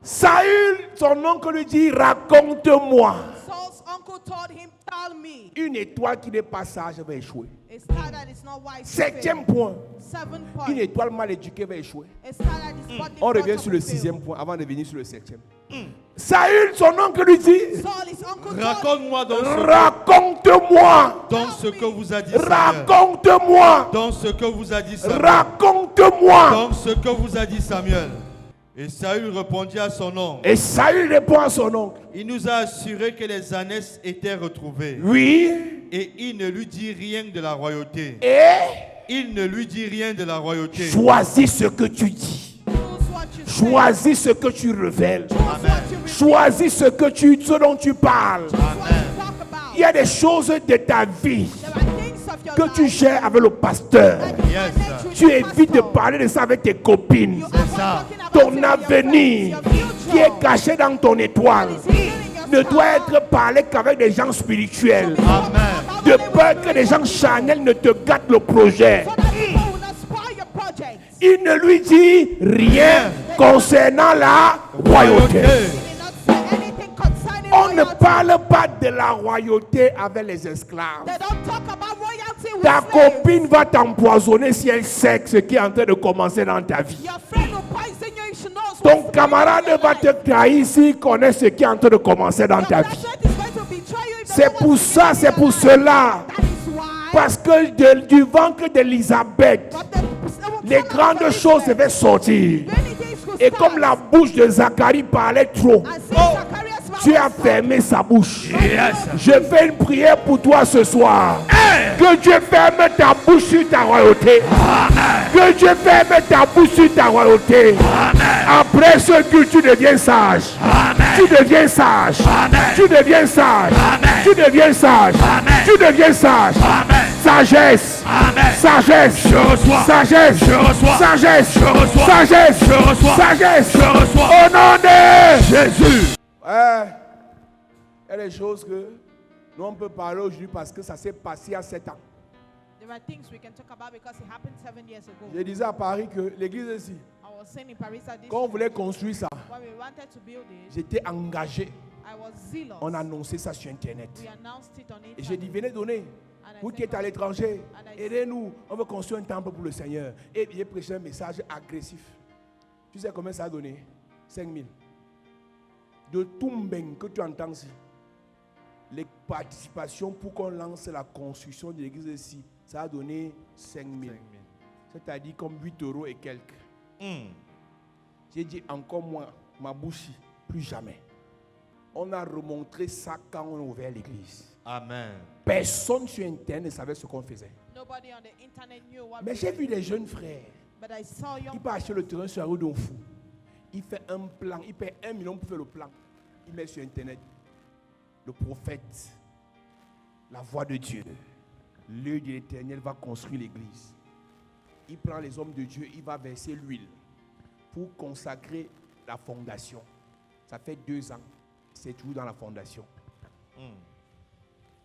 Saül, son oncle lui dit, raconte-moi. Saul's uncle told him, tell call me. Une étoile qui n'est pas sage va échouer. A star that is not wise. 7e point. 7 Une point. étoile mal éduquée va échouer. A star that is godly On brought revient up sur le will fail. 6e point avant de venir sur le 7e. Saül, son oncle lui dit, Saul, his uncle told him, Raconte-moi raconte-moi, dans ce que vous a dit Seigneur. raconte-moi, Dans ce que vous a dit Samuel. raconte-moi. Dans ce que vous a dit Samuel. Et Saül répondit à son oncle. Et Saül répond à son oncle, Il nous a assuré que les ânesses étaient retrouvées. oui, Et il ne lui dit rien de la royauté. et Il ne lui dit rien de la royauté. choisis ce que tu dis, choose what you say. choisis ce que tu révèles, Choose what you reveal. choisis ce dont tu parles. Choose what you talk about. Il y a des choses de ta vie There are things of your que tu life gères avec le pasteur. that you Yes, manage sir. with Tu the évites de pastor. parler de ça avec tes copines. You avoid ça. talking about Ton it with your avenir friends, your future. qui est caché dans ton étoile Is hidden in your ne doit star. être parlé qu'avec des gens spirituels. Amen. De peur que des gens charnels ne te gâtent le projet. So that people will not spoil your project. Il ne lui dit rien concernant la royauté. He did not say anything concerning On ne royalty. parle pas de la royauté avec les esclaves. They don't talk about royalty with Ta slaves. copine va t'empoisonner si elle sait ce qui est en train de commencer dans ta vie. Your friend will poison you if she knows Ton what's camarade going on in va your te life. trahir s'il connaît ce qui est en train de commencer dans Your ta vie. classmate is going to betray you if they C'est know pour what's ça, going c'est on in pour your life. cela. That is why. Parce que du ventre d'Élisabeth, But the- les grandes choses devaient sortir. many things will Et start. comme la bouche de Zacharie parlait trop, And since Zacharias mouth tu as was fermé sa bouche. Yes. Je fais une prière pour toi ce soir. Que Dieu ferme ta bouche sur ta royauté. Que Dieu ferme ta bouche sur ta royauté. Après ce culte, tu deviens sage. Tu deviens sage. Tu deviens sage. Tu deviens sage. Tu deviens sage. Sagesse. Sagesse. Je reçois. Sagesse. Je reçois. Sagesse. Je reçois. Sagesse. Je reçois. Sagesse. Je reçois. Au nom de Jésus. il y a des choses que nous on peut parler aujourd'hui parce que ça s'est passé il y a 7 ans. There are things we can talk about because it happened 7 years ago. Je disais à Paris que l'église ici, I was saying in Paris that this quand on voulait construire ça, when we wanted to build it, j'étais engagé. I was zealous. On annonçait ça sur Internet. We announced it on Et j'ai dit, internet. venez donner. And I Vous said, qui êtes à l'étranger, And I said- aidez-nous. On veut construire un temple pour le Seigneur. Et j'ai prêché un message agressif. Tu sais combien ça a donné? 5 000. De Tumbeng que tu entends ici. Les participations pour qu'on lance la construction de l'église ici, ça a donné 5 000. C'est-à-dire comme 8 € et quelques. J'ai dit encore moi, ma bouche, plus jamais. On a remontré ça quand on a ouvert l'église. Amen. Personne sur Internet ne savait ce qu'on faisait. Nobody on the internet knew what Mais we j'ai were vu doing. des jeunes frères. But I saw young Il peut acheter le terrain sur la rue d'Onfou. Il fait un plan. Il paie 1 million pour faire le plan. Il met sur Internet. Le prophète, la voix de Dieu, l'œil de l'Éternel va construire l'église. Il prend les hommes de Dieu, il va verser l'huile pour consacrer la fondation. Ça fait 2 ans. C'est toujours dans la fondation.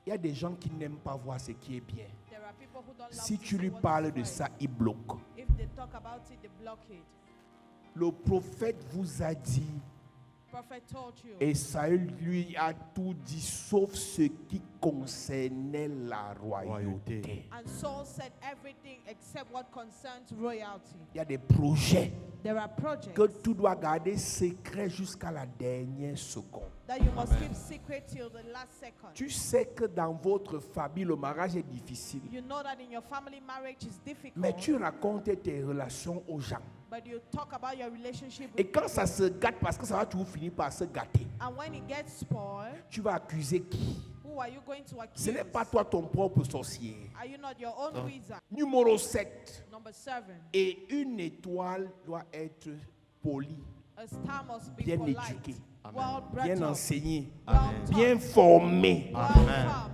Il y a des gens qui n'aiment pas voir ce qui est bien. There are people who don't love Si to tu see lui what parles is de right. ça, il bloque. If they talk about it, they block it. Le prophète vous a dit, Prophet told you. et Saül lui a tout dit, sauf ce qui concernait la royauté. And Saul said everything except what concerns royalty. Il y a des projets There are projects que tu dois garder secrets jusqu'à la dernière seconde. that you must keep secret till the last second. Tu sais que dans votre famille, le mariage est difficile. You know that in your family marriage is difficult. Mais tu racontes tes relations aux gens. But you talk about your relationship Et with quand ça se gâte, parce que ça va toujours finir par se gâter, and when it gets spoiled, tu vas accuser qui? who are you going to accuse? Ce n'est pas toi ton propre sorcier. Are you not your own wizard? Numéro 7. Number 7. Et une étoile doit être polie, A star must be bien polite, éduquée, well brought bien up, enseignée, well taught, bien formée. well formed.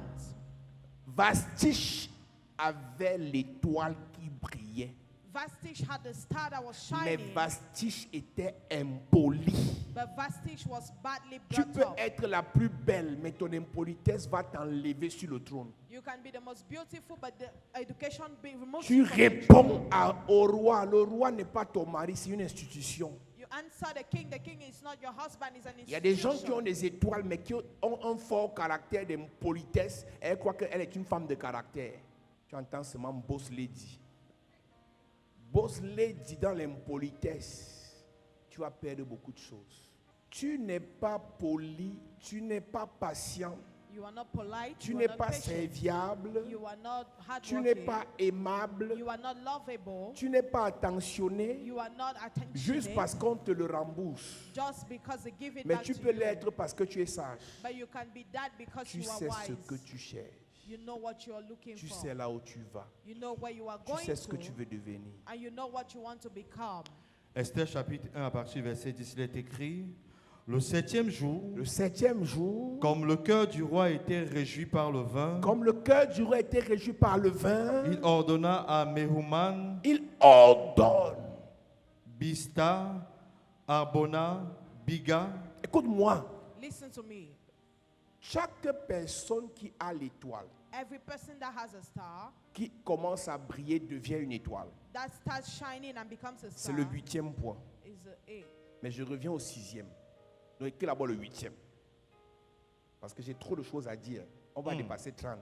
Vastiche avait l'étoile qui brillait, Vastish had the star that was mais shining, Vastiche était impolie. but Vastish was badly Tu brought peux up. être la plus belle, mais ton impolitesse va t'enlever sur le trône. You can be the most beautiful, but the education be removed. Tu from the réponds au roi. Le roi n'est pas ton mari, c'est une institution. You answer the king is not your husband, he's an Il y a des gens qui institution. ont des étoiles, mais qui ont un fort caractère de politesse. Et elle croit qu'elle est une femme de caractère. Tu entends seulement boss lady. Boss lady dans l'impolitesse, tu vas perdre beaucoup de choses. Tu n'es pas poli, tu n'es pas patient, You are not polite, tu you n'es are not pas patient, serviable, you are not tu n'es hardworking, pas aimable, you are not lovable, tu n'es pas attentionné, you are not juste attentionate, parce qu'on te le rembourse. just because they give it Mais back tu to peux you. l'être parce que tu es sage. But you can be that because Tu you are sais wise. ce que tu cherches. You know what you are looking Tu for. sais là où tu vas. You know where you are Tu going sais ce que to. tu veux devenir. And you know what you want to become. Esther chapitre 1 à partir du verset 10, il est écrit, le 7e jour, Le 7e jour, comme le cœur du roi était réjoui par le vin, comme le cœur du roi était réjoui par le vin, il ordonna à Mehuman, il ordonne. Bista, Arbona, Biga, Écoute-moi, Listen to me. chaque personne qui a l'étoile, Every person that has a star, qui commence à briller, devient une étoile. that starts shining and becomes a C'est star, le 8e point. is a A. Mais je reviens au 6e. Donc écris d'abord le 8e. Parce que j'ai trop de choses à dire. On va dépasser 30.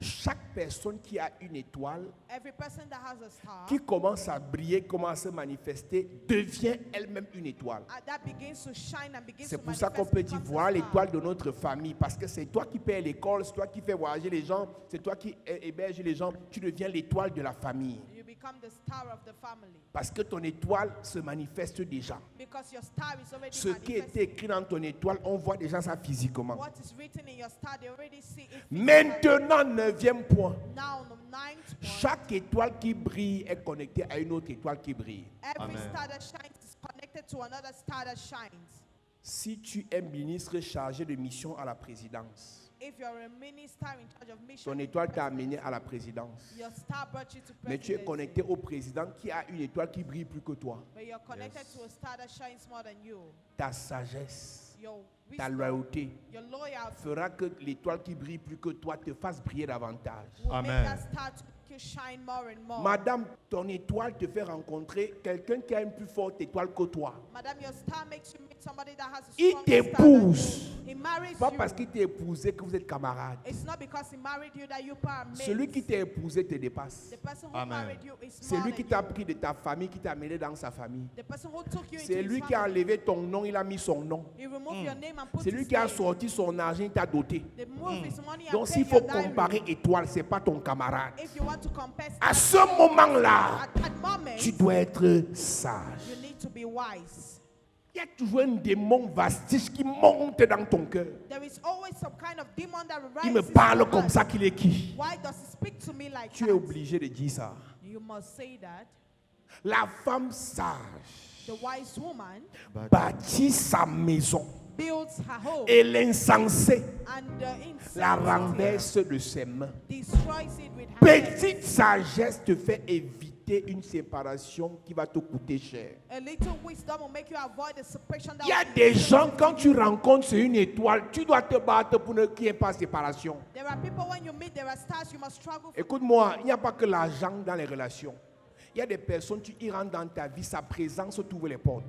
Chaque personne qui a une étoile, Every person that has a star, qui commence à briller, commence à se manifester, devient elle-même une étoile. that begins to shine and begins C'est to pour ça qu'on manifest, peut dire becomes a voilà star. l'étoile de notre famille. Parce que c'est toi qui payes l'école, c'est toi qui fais voyager les gens, c'est toi qui héberges les gens. Tu deviens l'étoile de la famille. You become the star of the family. Parce que ton étoile se manifeste déjà. Because your star is already Ce qui est manifested. écrit dans ton étoile, on voit déjà ça physiquement. What is written in your star, they already see it. Maintenant, 9e point. Now, the ninth point, Chaque étoile qui brille est connectée à une autre étoile qui brille. every Amen. star that shines is connected to another star that shines. Si tu es ministre chargé de mission à la présidence, If you're a minister in charge of mission, ton étoile t'a amené à la présidence. your star brought you to Mais tu es presidency. connecté au président qui a une étoile qui brille plus que toi. But you're connected Yes. to a star that shines more than you. Ta sagesse, Your ta wisdom, loyauté your loyalty fera que l'étoile qui brille plus que toi te fasse briller davantage. will Amen. make that star to make you shine more and more. Madame, ton étoile te fait rencontrer quelqu'un qui a une plus forte étoile que toi. Madam, your star makes you meet somebody that has a Il stronger star than t'épouse. you. He marries Pas you. parce qu'il t'a épousé que vous êtes camarades. It's not because he married you that you are mates. Celui qui t'a épousé te dépasse. The person who Amen. married you is C'est more lui than qui t'a you. pris de ta famille, qui t'a amené dans sa famille. The person who took you into C'est his lui qui a family. enlevé ton nom, il a mis son nom. He removed your name and put C'est lui his qui a name. sorti son argent, il t'a doté. They moved his money and Donc paid s'il faut your diary. comparer étoile, c'est pas ton camarade. If you want to compare À stars, ce moment-là, at that moment, tu dois être sage. you need to be wise. Il y a toujours un démon vastiche qui monte dans ton cœur. There is always some kind of demon that Il rises me in parle your comme heart. ça qu'il est qui? Why does he speak to me like Tu es that? obligé de dire ça. You must say that. La femme sage The wise woman bâtit sa maison builds her home et l'insensé and the la insanity renverse de ses mains. destroys it with her Petite hands. sagesse te fait éviter une séparation qui va te coûter cher. A little wisdom will make you avoid the separation that Il y a will be des dangerous gens, to quand tu you. rencontres sur une étoile, tu dois te battre pour qu'il n'y ait pas de séparation. There are people when you meet, there are stars you must struggle for. Écoute-moi, il n'y a pas que l'argent dans les relations. Il y a des personnes, tu y rentres dans ta vie, sa présence t'ouvre les portes.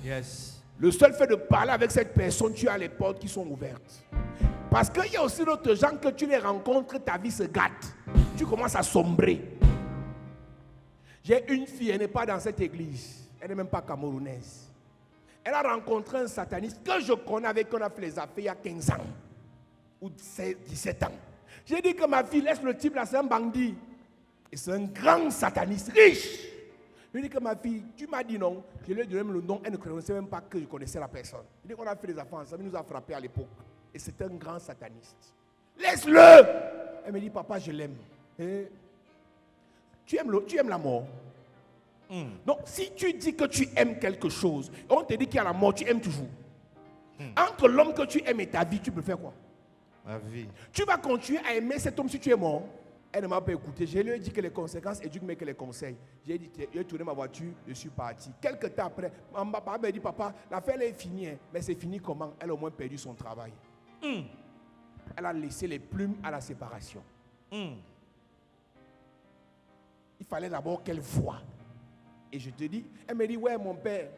Yes. Le seul fait de parler avec cette personne, tu as les portes qui sont ouvertes. Parce qu'il y a aussi d'autres gens que tu les rencontres, ta vie se gâte. Tu commences à sombrer. J'ai une fille, elle n'est pas dans cette église. Elle n'est même pas camerounaise. Elle a rencontré un sataniste que je connais, avec qui on a fait les affaires il y a 15 ans. Ou 16, 17 ans. J'ai dit que ma fille, laisse le type là, c'est un bandit. Et c'est un grand sataniste, riche. Je lui ai dit que ma fille, tu m'as dit non. Je lui ai donné le nom, elle ne connaissait même pas que je connaissais la personne. Je lui ai dit qu'on a fait les affaires ensemble, il nous a frappé à l'époque. Et c'est un grand sataniste. Laisse-le. Elle me dit, papa, je l'aime. Et tu aimes la mort. Donc, si tu dis que tu aimes quelque chose, on te dit qu'il y a la mort, tu aimes toujours. Entre l'homme que tu aimes et ta vie, tu peux faire quoi? Ma vie. Tu vas continuer à aimer cet homme si tu es mort. Elle ne m'a pas écouté. Je lui ai dit que les conséquences éduquent que les conseils. J'ai dit, j'ai tourné ma voiture, je suis parti. Quelques temps après, ma papa m'a dit, papa, l'affaire est finie. Hein. Mais c'est fini comment? Elle a au moins perdu son travail. Elle a laissé les plumes à la séparation. Il fallait d'abord qu'elle voie. Et je te dis, elle me dit, ouais, mon père,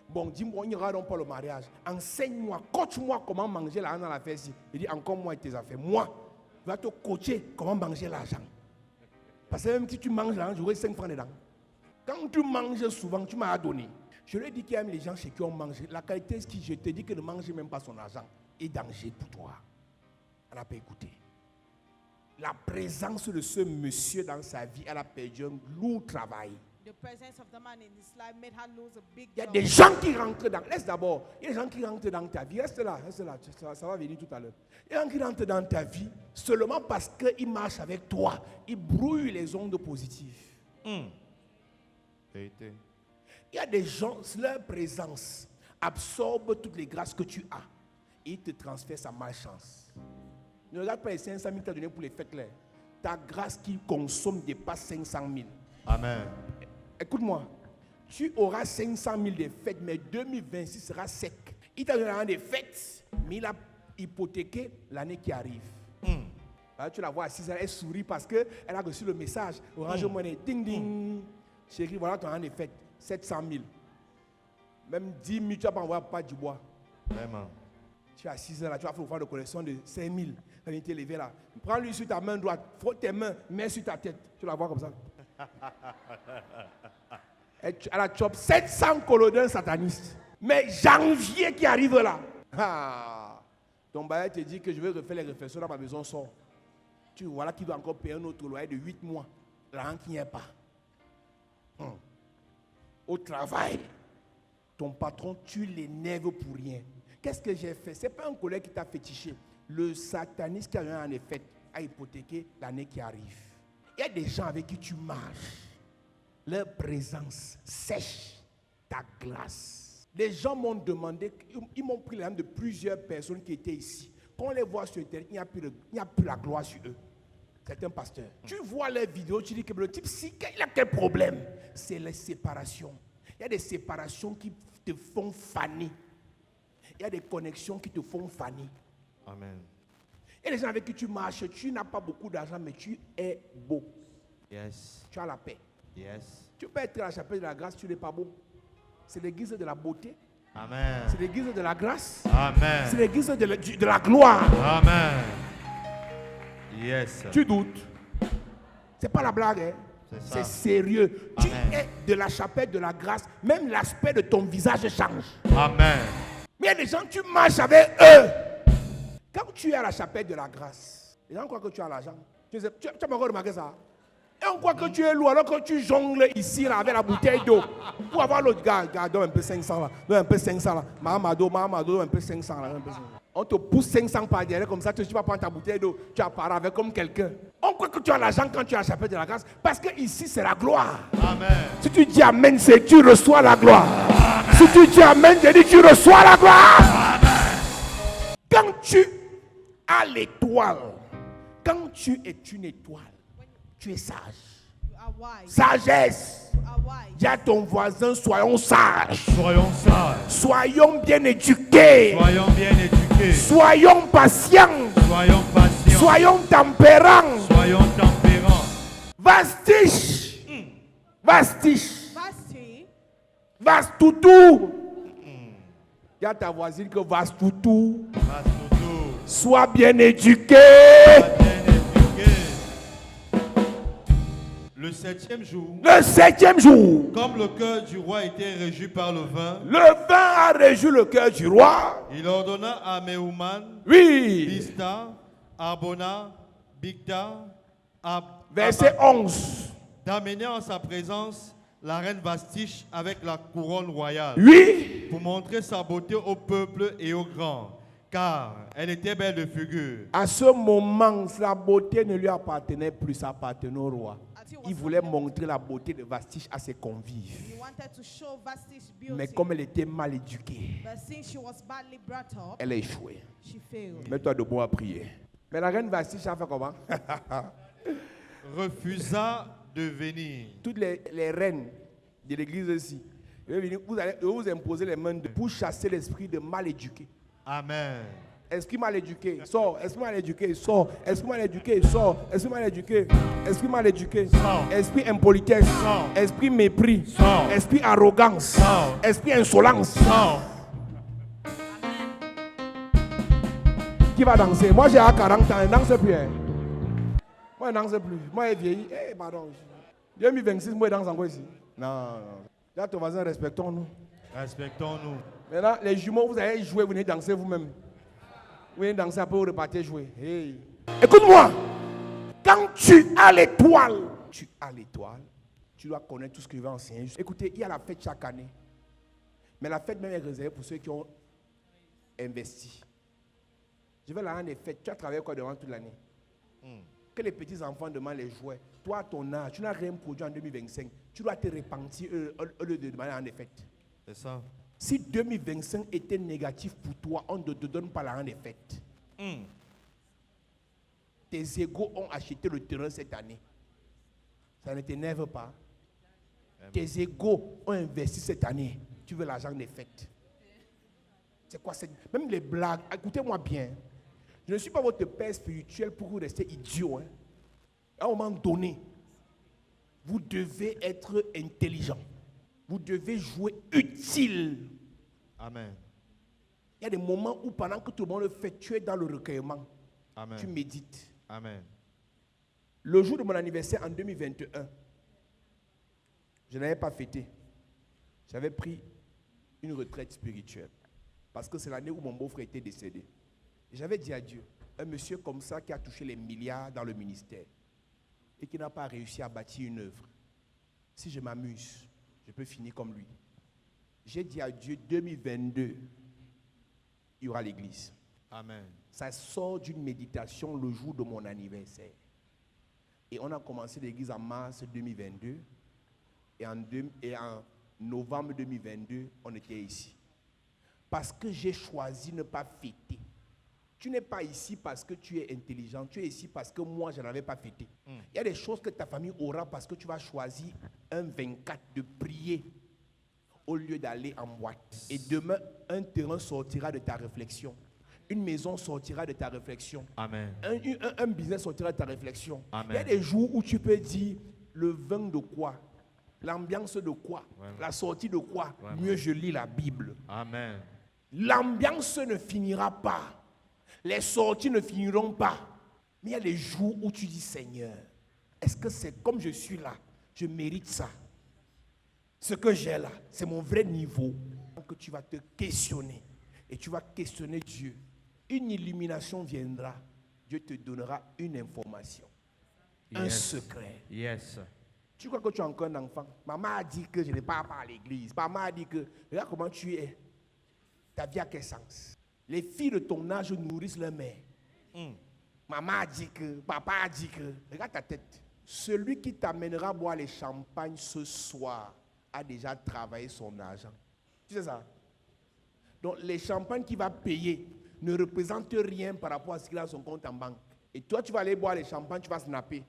bon, dis-moi, on ira donc pas le mariage. Enseigne-moi, coach-moi comment manger l'argent dans la fesse. Il dit, encore moi et tes affaires. Moi, je vais te coacher comment manger l'argent. Parce que même si tu manges l'argent, j'aurai 5 francs dedans. Quand tu manges souvent, tu m'as donné. Je lui ai dit qu'il aime les gens chez qui on mange. La qualité, c'est que je te dis que ne mange même pas son argent est danger pour toi. Elle n'a pas écouté. La présence de ce monsieur dans sa vie, elle a perdu un lourd travail. The presence of the man in his life made her lose a big Il y a job. des gens qui rentrent dans... Laisse d'abord. Il y a des gens qui rentrent dans ta vie. Reste là. Ça va venir tout à l'heure. Il y a des gens qui rentrent dans ta vie seulement parce qu'ils marchent avec toi. Ils brouillent les ondes positives. Vérité. Il y a des gens, leur présence absorbe toutes les grâces que tu as. Et ils te transfèrent sa malchance. Ne regarde pas les 500 000 que tu as donné pour les fêtes là. Ta grâce qui consomme dépasse 500 000. Amen. Écoute-moi, tu auras 500 000 de fêtes, mais 2026 sera sec. Il t'a donné des fêtes, mais il a hypothéqué l'année qui arrive. Alors, tu la vois assise, elle sourit parce qu'elle a reçu le message. Orange Money, ding ding. Chérie, voilà ton an de fête, 700 000. Même 10 000, tu vas pas envoyer pas du bois. Vraiment. Tu es assise là, tu vas faire une collection de 5 000. Elle vient te lever là. Prends-lui sur ta main droite, frotte tes mains, mets sur ta tête. Tu la vois comme ça. Elle a chop 700 colodins satanistes. Mais janvier qui arrive là. Ton bailleur te dit que je vais refaire les réflexions dans ma maison sort. Tu vois là qu'il doit encore payer un autre loyer de 8 mois. L'argent qui n'y est pas. Au travail, ton patron, tu l'énerves pour rien. Qu'est-ce que j'ai fait? Ce n'est pas un collègue qui t'a fétiché. Le sataniste qui a rien en effet a hypothéqué l'année qui arrive. Il y a des gens avec qui tu marches. Leur présence sèche ta glace. Les gens m'ont demandé, ils m'ont pris l'âme de plusieurs personnes qui étaient ici. Quand on les voit sur Internet, il n'y a plus la gloire sur eux. C'est un pasteur. Tu vois les vidéos, tu dis que le type, il a quel problème? C'est les séparations. Il y a des séparations qui te font faner. Il y a des connexions qui te font faner. Amen. Et les gens avec qui tu marches, tu n'as pas beaucoup d'argent, mais tu es beau. Yes. Tu as la paix. Yes. Tu peux être à la chapelle de la grâce, tu n'es pas beau. C'est l'église de la beauté. Amen. C'est l'église de la grâce. Amen. C'est l'église de la gloire. Amen. Yes. Tu doutes. C'est pas la blague, hein? C'est sérieux. Amen. Tu es de la chapelle de la grâce. Même l'aspect de ton visage change. Amen. Mais il y a des gens, tu marches avec eux. Quand tu es à la chapelle de la grâce, les gens croient que tu as l'argent. Tu as encore remarqué ça? Et on croit que tu es lourd alors que tu jongles ici là, avec la bouteille d'eau. Pour avoir l'autre gars, donne un peu 500 là. Donne un peu 500 là. Mahamado, donne un peu 500 là. On te pousse 500 par derrière comme ça, tu vas prendre ta bouteille d'eau. Tu apparais avec comme quelqu'un. On croit que tu as l'argent quand tu es à la chapelle de la grâce. Parce que ici c'est la gloire. Amen. Si tu dis Amen, c'est que tu reçois la gloire. Amen. Si tu dis Amen, je dis tu reçois la gloire. Amen. Quand tu as l'étoile, quand tu es une étoile, tu es sage. You are wise. Sagesse. You are wise. Dis à ton voisin, soyons sages. Soyons sages. Soyons bien éduqués. Soyons bien éduqués. Soyons patients. Soyons patients. Soyons tempérants. Soyons tempérants. Vastiche. Vastiche. Vasti. Vastoutou. Dis à ta voisine que Vastoutou. Vastoutou. Sois bien éduqué. Sois bien éduqué. Le 7e jour, Le 7e jour, comme le cœur du roi était réjoui par le vin, le vin a réjoui le cœur du roi. il ordonna à Mehuman, Oui. Bista, Arbona, Bigta, Verset 11. d'amener en sa présence la reine Vastiche avec la couronne royale, Oui. pour montrer sa beauté au peuple et aux grands, car elle était belle de figure. À ce moment, sa beauté ne lui appartenait plus, ça appartenait au roi. Il voulait montrer la beauté de Vastiche à ses convives. He wanted to show Vasti's beauty. Mais comme elle était mal éduquée, But since she was badly brought up, elle a échoué. she failed. Mets-toi debout à prier. Mais la reine Vastiche a fait comment? Refusa de venir. Toutes les reines de l'église ici, vous allez vous imposer les mains pour chasser l'esprit de mal éduqué. Amen. Esprit mal éduqué, sort. Esprit mal éduqué, sort. Esprit mal éduqué, sort. Esprit mal éduqué. Esprit mal éduqué. Sort. Esprit impolitesse. Sort. Esprit mépris. Sort. Esprit arrogance. Sort. Esprit insolence. Sors. Qui va danser? Moi j'ai 40 ans, je ne danse plus. Hein. Moi je ne danse plus. Moi je vieilli. Eh, pardon. 2026, moi je danse encore ici. Non. Là, ton voisin, respectons-nous. Respectons-nous. Maintenant, les jumeaux, vous allez jouer, vous venez danser vous-même. Vous venez danser, après vous repartez jouer. Hey. Écoute-moi. Quand tu as l'étoile, tu dois connaître tout ce que je vais enseigner. Écoutez, il y a la fête chaque année. Mais la fête même est réservée pour ceux qui ont investi. Je vais la rendre des fêtes. Tu as travaillé quoi durant toute l'année? Que les petits enfants demandent les jouets. Toi, à ton âge, tu n'as rien produit en 2025. Tu dois te repentir au lieu de demander en des fêtes. C'est ça. Si 2025 était négatif pour toi, on ne te donne pas la rente des fêtes. Tes égos ont acheté le terrain cette année. Ça ne t'énerve pas. Tes égos ont investi cette année. Tu veux l'argent des fêtes. C'est quoi cette... Même les blagues, écoutez-moi bien. Je ne suis pas votre père spirituel pour vous rester idiot. Hein. À un moment donné, vous devez être intelligent. Vous devez jouer utile. Amen. Il y a des moments où pendant que tout le monde le fait, tu es dans le recueillement. Amen. Tu médites. Amen. Le jour de mon anniversaire en 2021, je n'avais pas fêté. J'avais pris une retraite spirituelle. Parce que c'est l'année où mon beau-frère était décédé. Et j'avais dit à Dieu, un monsieur comme ça qui a touché les milliards dans le ministère et qui n'a pas réussi à bâtir une œuvre. Si je m'amuse, je peux finir comme lui. J'ai dit à Dieu, 2022, il y aura l'église. Amen. Ça sort d'une méditation le jour de mon anniversaire. Et on a commencé l'église en mars 2022. Et en novembre 2022, on était ici. Parce que j'ai choisi de ne pas fêter. Tu n'es pas ici parce que tu es intelligent. Tu es ici parce que moi, je n'avais pas fêté. Il y a des choses que ta famille aura parce que tu vas choisir un 24 de prier au lieu d'aller en boîte. Et demain, un terrain sortira de ta réflexion. Une maison sortira de ta réflexion. Amen. Un business sortira de ta réflexion. Amen. Il y a des jours où tu peux dire le vin de quoi, l'ambiance de quoi, Vraiment. la sortie de quoi. Vraiment. Mieux je lis la Bible. Amen. L'ambiance ne finira pas. Les sorties ne finiront pas. Mais il y a des jours où tu dis, Seigneur, est-ce que c'est comme je suis là, je mérite ça? Ce que j'ai là, c'est mon vrai niveau. Que tu vas te questionner. Et tu vas questionner Dieu. Une illumination viendra. Dieu te donnera une information. Un secret. Yes. Tu crois que tu es encore un enfant? Maman a dit que je n'ai pas à l'église. Maman a dit que, regarde comment tu es. Ta vie a quel sens? Les filles de ton âge nourrissent leur mère. Maman a dit que, papa a dit que. Regarde ta tête. Celui qui t'amènera boire les champagnes ce soir a déjà travaillé son argent. Tu sais ça? Donc les champagnes qu'il va payer ne représentent rien par rapport à ce qu'il a dans son compte en banque. Et toi, tu vas aller boire les champagnes, tu vas snapper.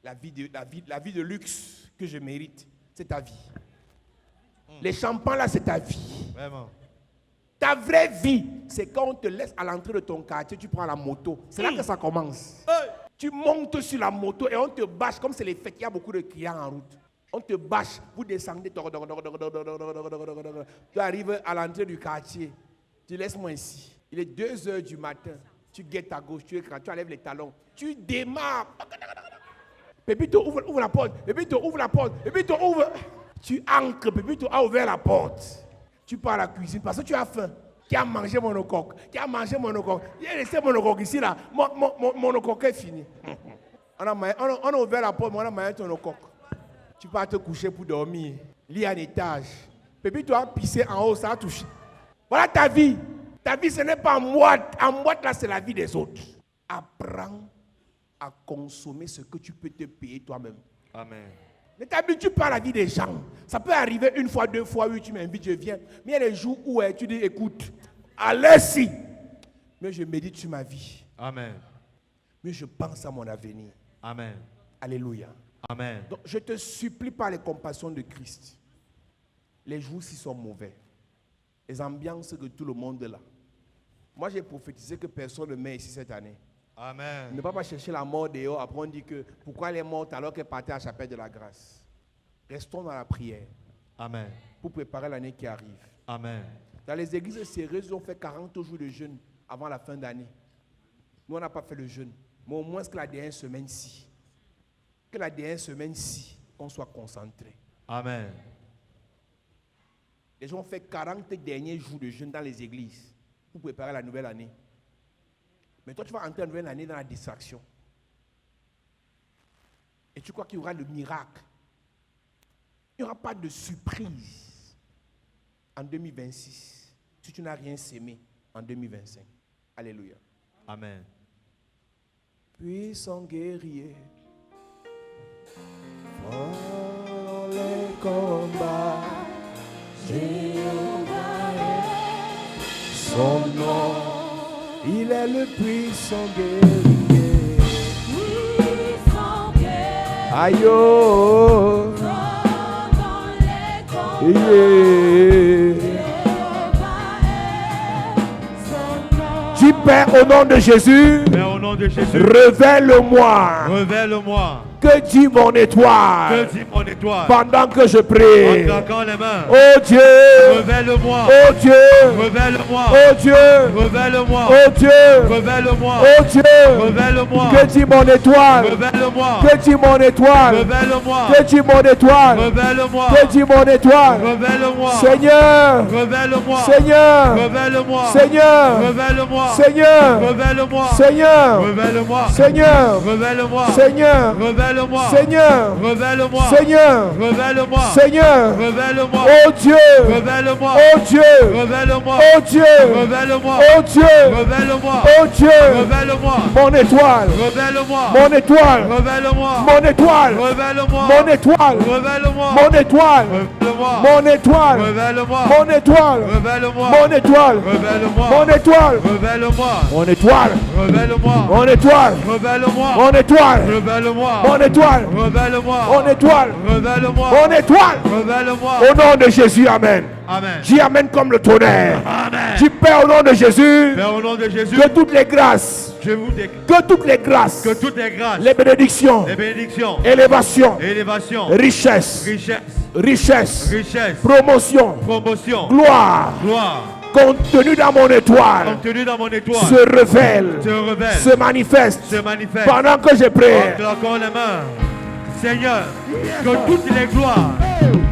La vie de luxe que je mérite, c'est ta vie. Les champagnes là, c'est ta vie. Vraiment. Ta vraie vie, c'est quand on te laisse à l'entrée de ton quartier, tu prends la moto. C'est là que ça commence. Tu montes sur la moto et on te bâche, comme c'est les fêtes, il y a beaucoup de clients en route. On te bâche, vous descendez, tu arrives à l'entrée du quartier, tu laisses moi ici. Il est 2h du matin, tu guettes à gauche, tu écrases, tu enlèves les talons, tu démarres. Pépito ouvre la porte, Pépito ouvre la porte, Pépito ouvre. Tu ancres, Pépito a ouvert la porte. Tu pars à la cuisine parce que tu as faim. Qui a mangé monocoque? Qui a mangé monocoque? Il a laissé monocoque ici là. Monocoque est fini. On a ouvert la porte, mais on a mangé ton monocoque. Tu pars te coucher pour dormir. Lis un étage. Puis tu as pissé en haut, ça a touché. Voilà ta vie. Ta vie, ce n'est pas en boîte. En boîte, là, c'est la vie des autres. Apprends à consommer ce que tu peux te payer toi-même. Amen. Ne t'habitue pas à la vie des gens. Ça peut arriver une fois, deux fois, oui, tu m'invites, je viens. Mais il y a des jours où tu dis, écoute, allez-y. Mais je médite sur ma vie. Amen. Mais je pense à mon avenir. Amen. Alléluia. Amen. Donc, je te supplie par les compassions de Christ. Les jours-ci sont mauvais. Les ambiances de tout le monde là. Moi, j'ai prophétisé que personne ne meurt ici cette année. Amen. Ne pas chercher la mort dehors. Après, on dit que pourquoi elle est morte alors qu'elle partait à la chapelle de la grâce. Restons dans la prière. Amen. Pour préparer l'année qui arrive. Amen. Dans les églises sérieuses, on fait 40 jours de jeûne avant la fin d'année. Nous, on n'a pas fait le jeûne. Mais au moins que la dernière semaine-ci. Que la dernière semaine-ci, on soit concentré. Amen. Les gens ont fait 40 derniers jours de jeûne dans les églises pour préparer la nouvelle année. Mais toi, tu vas entrer la nouvelle année dans la distraction. Et tu crois qu'il y aura le miracle. Il n'y aura pas de surprise en 2026 si tu n'as rien sémé en 2025. Alléluia. Amen. Puissant guerrier, fort dans les combats, Jéhovah est son nom. Il est le puissant guerrier. Puissant guerrier. Aïe oh. Tu Père au nom de Jésus, Père, au nom de Jésus, révèle-moi. Révèle-moi. Que dit mon étoile? Que dit mon étoile? Pendant que je En prie. claquant les mains. Oh Dieu. Révèle-moi. Oh Dieu. Révèle-moi. Oh Dieu. Révèle-moi. Oh Dieu. Révèle-moi. Oh Dieu. Révèle-moi. Que dit mon étoile? Révèle-moi. Que dit mon étoile? Révèle-moi. Que dit mon étoile? Révèle-moi. Que dit mon étoile? Révèle-moi. Seigneur. Révèle-moi. Seigneur. Révèle-moi. Seigneur. Révèle-moi. Seigneur. Révèle-moi. Seigneur. Révèle-moi. Seigneur. Révèle-moi. Seigneur. Révèle-moi. Seigneur. Révèle-moi. Seigneur. Révèle-moi. Seigneur. Révèle-moi. Oh Dieu. Révèle-moi. Oh Dieu. Révèle-moi. Oh Dieu. Révèle-moi. Oh Dieu. Révèle-moi. Oh Dieu. Révèle-moi. Mon étoile. Révèle-moi. Mon étoile. Révèle-moi. Mon étoile. Révèle-moi. Mon étoile. Révèle-moi. Mon étoile. Révèle-moi. Mon étoile. Révèle-moi. Mon étoile. Révèle-moi. Mon étoile. Révèle-moi. Mon étoile. Révèle-moi. Mon étoile. Révèle-moi. Mon étoile. Révèle-moi. Mon étoile. Révèle-moi. Mon étoile. Révèle-moi. Mon étoile. Révèle-moi. Mon étoile. Révèle-moi. Au nom de Jésus, amen. Amen. Dis amen comme le tonnerre. Amen. Dis Père au nom de Jésus. Père, au nom de Jésus, Que toutes les grâces. je vous déclare Que toutes les grâces. que toutes les grâces, Les bénédictions. les bénédictions, Élévation. élévation, Richesse. richesse, Richesse. richesse, Promotion. promotion, Gloire. gloire, Contenu dans mon étoile. contenu dans mon étoile, Se révèle. se révèle, Se manifeste. se manifeste. Pendant que je En prie. claquant les mains, Seigneur, que toutes les gloires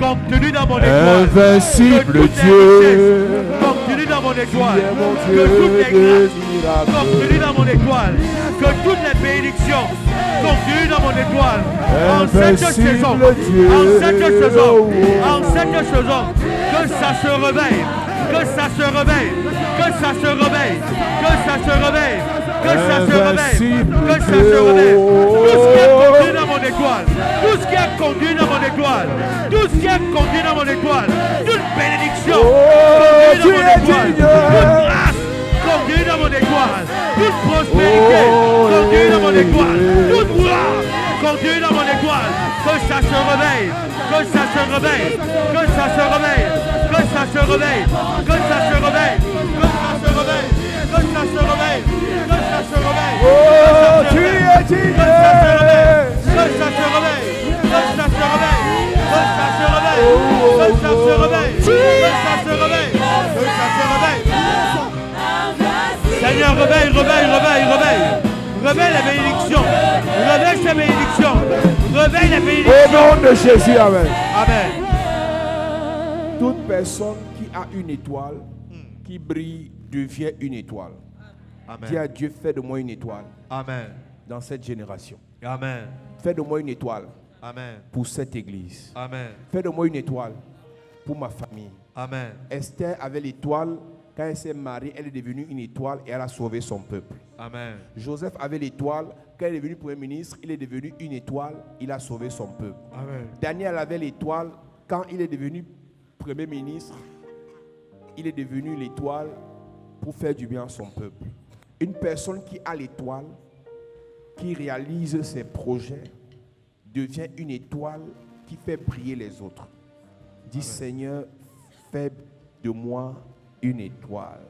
contenues dans mon étoile, Invincible que toutes Dieu. les richesses contenues dans mon étoile, Tu es mon que Dieu toutes les de grâces miracles. contenues dans mon étoile, que toutes les bénédictions contenues dans mon étoile, en cette Invincible saison, Dieu. en cette saison, en cette saison, que ça se réveille, que ça se réveille, que ça se réveille, que ça se réveille, que ça se réveille, que ça se réveille. Tout ce qui est contenu dans mon étoile, tout ce qui est contenu dans mon étoile, tout ce qui est contenu dans mon étoile, toute bénédiction contenue dans mon étoile, toute grâce contenue dans mon étoile, toute prospérité contenue dans mon étoile, toute gloire contenue dans mon étoile, que ça se réveille, que ça se réveille, que ça se réveille, que ça se réveille, que ça se réveille, que ça se réveille, que ça se réveille, que ça se réveille. Oh, tu es digne. Que ça se réveille, que ça se réveille, que ça se réveille, que ça se réveille, que ça se réveille, que ça se réveille, que ça se réveille. Seigneur, réveille, réveille, réveille, réveille. Réveille les bénédictions. Réveille ces bénédictions. Réveille les Au bénédictions. nom de Jésus, amen. Amen. Toute personne qui a une étoile qui brille devient une étoile. Dis à Amen. Dieu, fais de moi une étoile Amen. dans cette génération. Amen. Fais de moi une étoile Amen. pour cette église. Amen. Fais de moi une étoile pour ma famille. Amen. Esther avait l'étoile. Quand elle s'est mariée, elle est devenue une étoile et elle a sauvé son peuple. Amen. Joseph avait l'étoile. Quand il est devenu premier ministre, il est devenu une étoile. Il a sauvé son peuple. Amen. Daniel avait l'étoile. Quand il est devenu premier ministre, il est devenu l'étoile pour faire du bien à son peuple. Une personne qui a l'étoile, qui réalise ses projets, devient une étoile qui fait briller les autres. Dis Seigneur, fais de moi une étoile.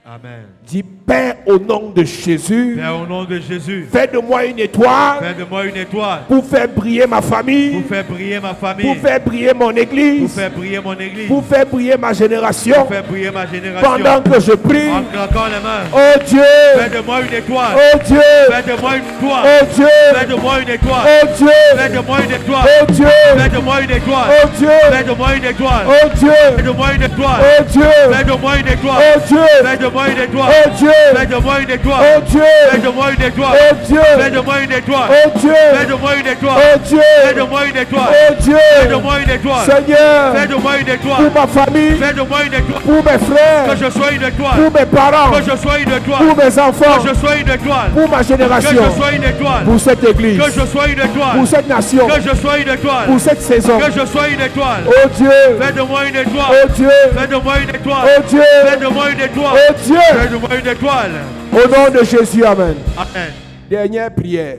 Amen. Dis Père au nom de Jésus. Père, au nom de Jésus, Fais de moi une étoile fais de moi une étoile pour faire briller ma famille, pour faire briller ma famille, pour faire briller mon pour église, faire briller mon église, pour faire briller ma génération. pour faire briller ma génération. Pendant que je prie, En claquant les mains, oh Dieu, fais de moi une étoile. oh Dieu, Fais de moi une étoile. oh Dieu, Fais de moi une étoile. oh Dieu, Fais de moi une étoile. oh Dieu, Fais de moi une étoile. oh Dieu, Fais de moi une étoile. oh Dieu, Fais de moi une étoile. oh Dieu, Fais de moi une étoile. oh Dieu, Fais de moi une étoile. oh Dieu, Fais de moi une étoile. oh Dieu, Fais de moi une étoile. oh Dieu, Fais de moi une étoile. oh Dieu, Fais de moi une étoile. oh Dieu, Fais de moi une étoile. oh Dieu, Fais de moi une étoile. Seigneur, Fais de moi une pour étoile. ma famille, Fais de moi une étoile. pour mes Que frères, je sois une étoile. pour mes parents, Que je sois une pour étoile. mes enfants, Que je sois une étoile. pour ma Que génération, je sois une étoile. pour cette église, Que je sois une étoile. pour cette nation, Que je sois une étoile. pour cette saison. Que je sois une étoile. Oh Dieu, Fais de moi une oh étoile. Dieu, Fais de moi une étoile. oh Dieu, Fais de moi une étoile. oh Dieu. Fais de moi une étoile. Au nom de Jésus, amen. Amen. Dernière prière.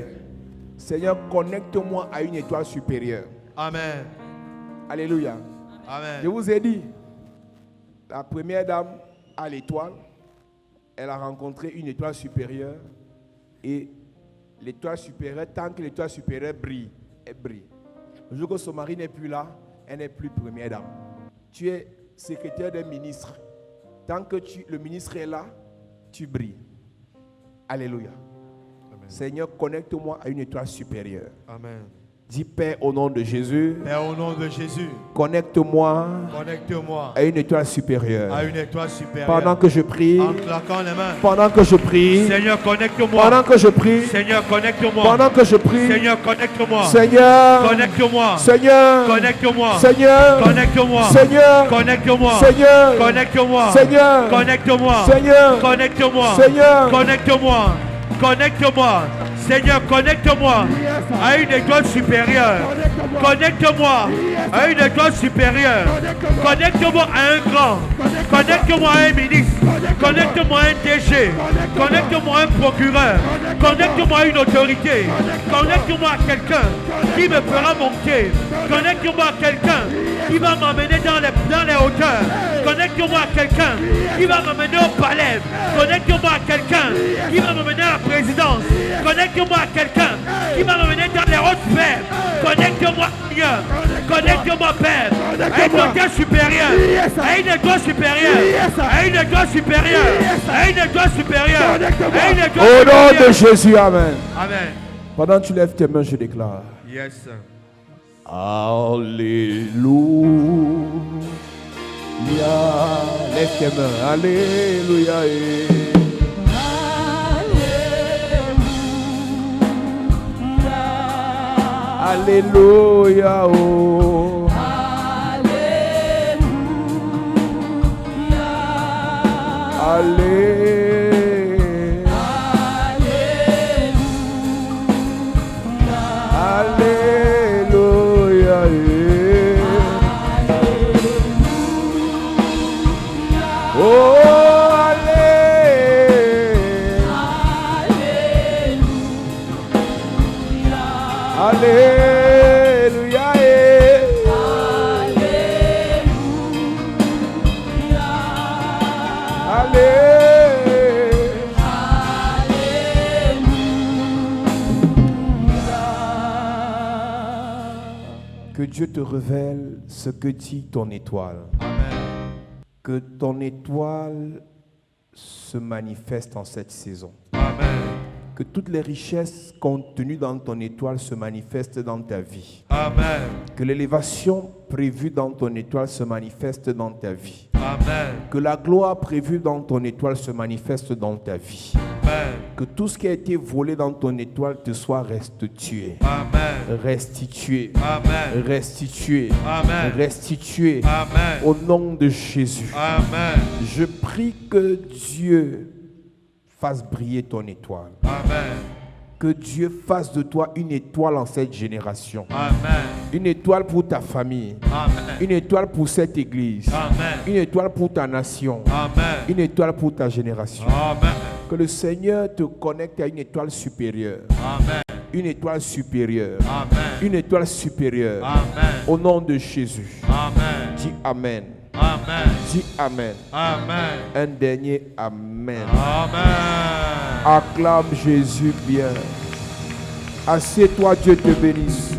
Seigneur, connecte-moi à une étoile supérieure. Amen. Alléluia. Je Amen. vous ai dit, la première dame à l'étoile, elle a rencontré une étoile supérieure et l'étoile supérieure, tant que l'étoile supérieure brille, elle brille. Le jour que son mari n'est plus là, elle n'est plus première dame. Tu es secrétaire d'un ministre. Tant que le ministre est là, tu brilles. Alléluia. Amen. Seigneur, connecte-moi à une étoile supérieure. Amen. Dis Père au nom de Jésus, Père, au nom de Jésus, connecte-moi connecte-moi à une étoile supérieure. à une étoile supérieure. Pendant que je prie, En claquant les mains. pendant que je prie, Seigneur, connecte-moi. pendant que je prie, Seigneur, connecte-moi. pendant que je prie, Seigneur, connecte-moi. Seigneur, Connecte-moi. Seigneur, Connecte-moi. Seigneur, Connecte-moi. Seigneur, Connecte-moi. Seigneur, Connecte-moi. Seigneur, Connecte-moi. Seigneur, Connecte-moi. Seigneur, Connecte-moi. Connecte-moi. Seigneur, connecte-moi à une étoile supérieure. Connecte-moi à une étoile supérieure. Connecte-moi à un grand. Connecte-moi à un ministre. Connecte-moi à un DG. Connecte-moi à un procureur. Connecte-moi à une autorité. Connecte-moi à quelqu'un qui me fera monter. Connecte-moi à quelqu'un qui va m'amener dans les hauteurs. Connecte-moi à quelqu'un qui va m'amener au palais. Connecte-moi à quelqu'un qui va m'amener à la présidence. Connecte-moi à quelqu'un qui va m'amener dans les hautes sphères. Connecte-moi, Seigneur. Connecte-moi, Père, à une étoile supérieure. À une étoile supérieure. À une étoile supérieure. À une étoile supérieure. À une étoile au nom de supérieure. Jésus, amen. Amen. Pendant que tu lèves tes mains, je déclare. Yes. Alléluia. Lève tes mains. Alléluia. Alléluia. Oh. Alléluia. Alléluia. Oh, alléluia. Que Dieu te révèle ce que dit ton étoile. Amen. Que ton étoile se manifeste en cette saison. Amen. Que toutes les richesses contenues dans ton étoile se manifestent dans ta vie. Amen. Que l'élévation prévue dans ton étoile se manifeste dans ta vie. Amen. Que la gloire prévue dans ton étoile se manifeste dans ta vie. Amen. Que tout ce qui a été volé dans ton étoile te soit restitué. Amen. Restitué. Amen. Restitué. Amen. Restitué. Amen. Au nom de Jésus. Amen. Je prie que Dieu fasse briller ton étoile. Amen. Que Dieu fasse de toi une étoile en cette génération. Amen. Une étoile pour ta famille. Amen. Une étoile pour cette église. Amen. Une étoile pour ta nation. Amen. Une étoile pour ta génération. Amen. Que le Seigneur te connecte à une étoile supérieure. Amen. Une étoile supérieure. Amen. Une étoile supérieure. Amen. Au nom de Jésus. Amen. Dis Amen. Amen. Dis Amen. Amen. Un dernier Amen. Amen. Acclame Jésus bien. Assieds-toi, Dieu te bénisse.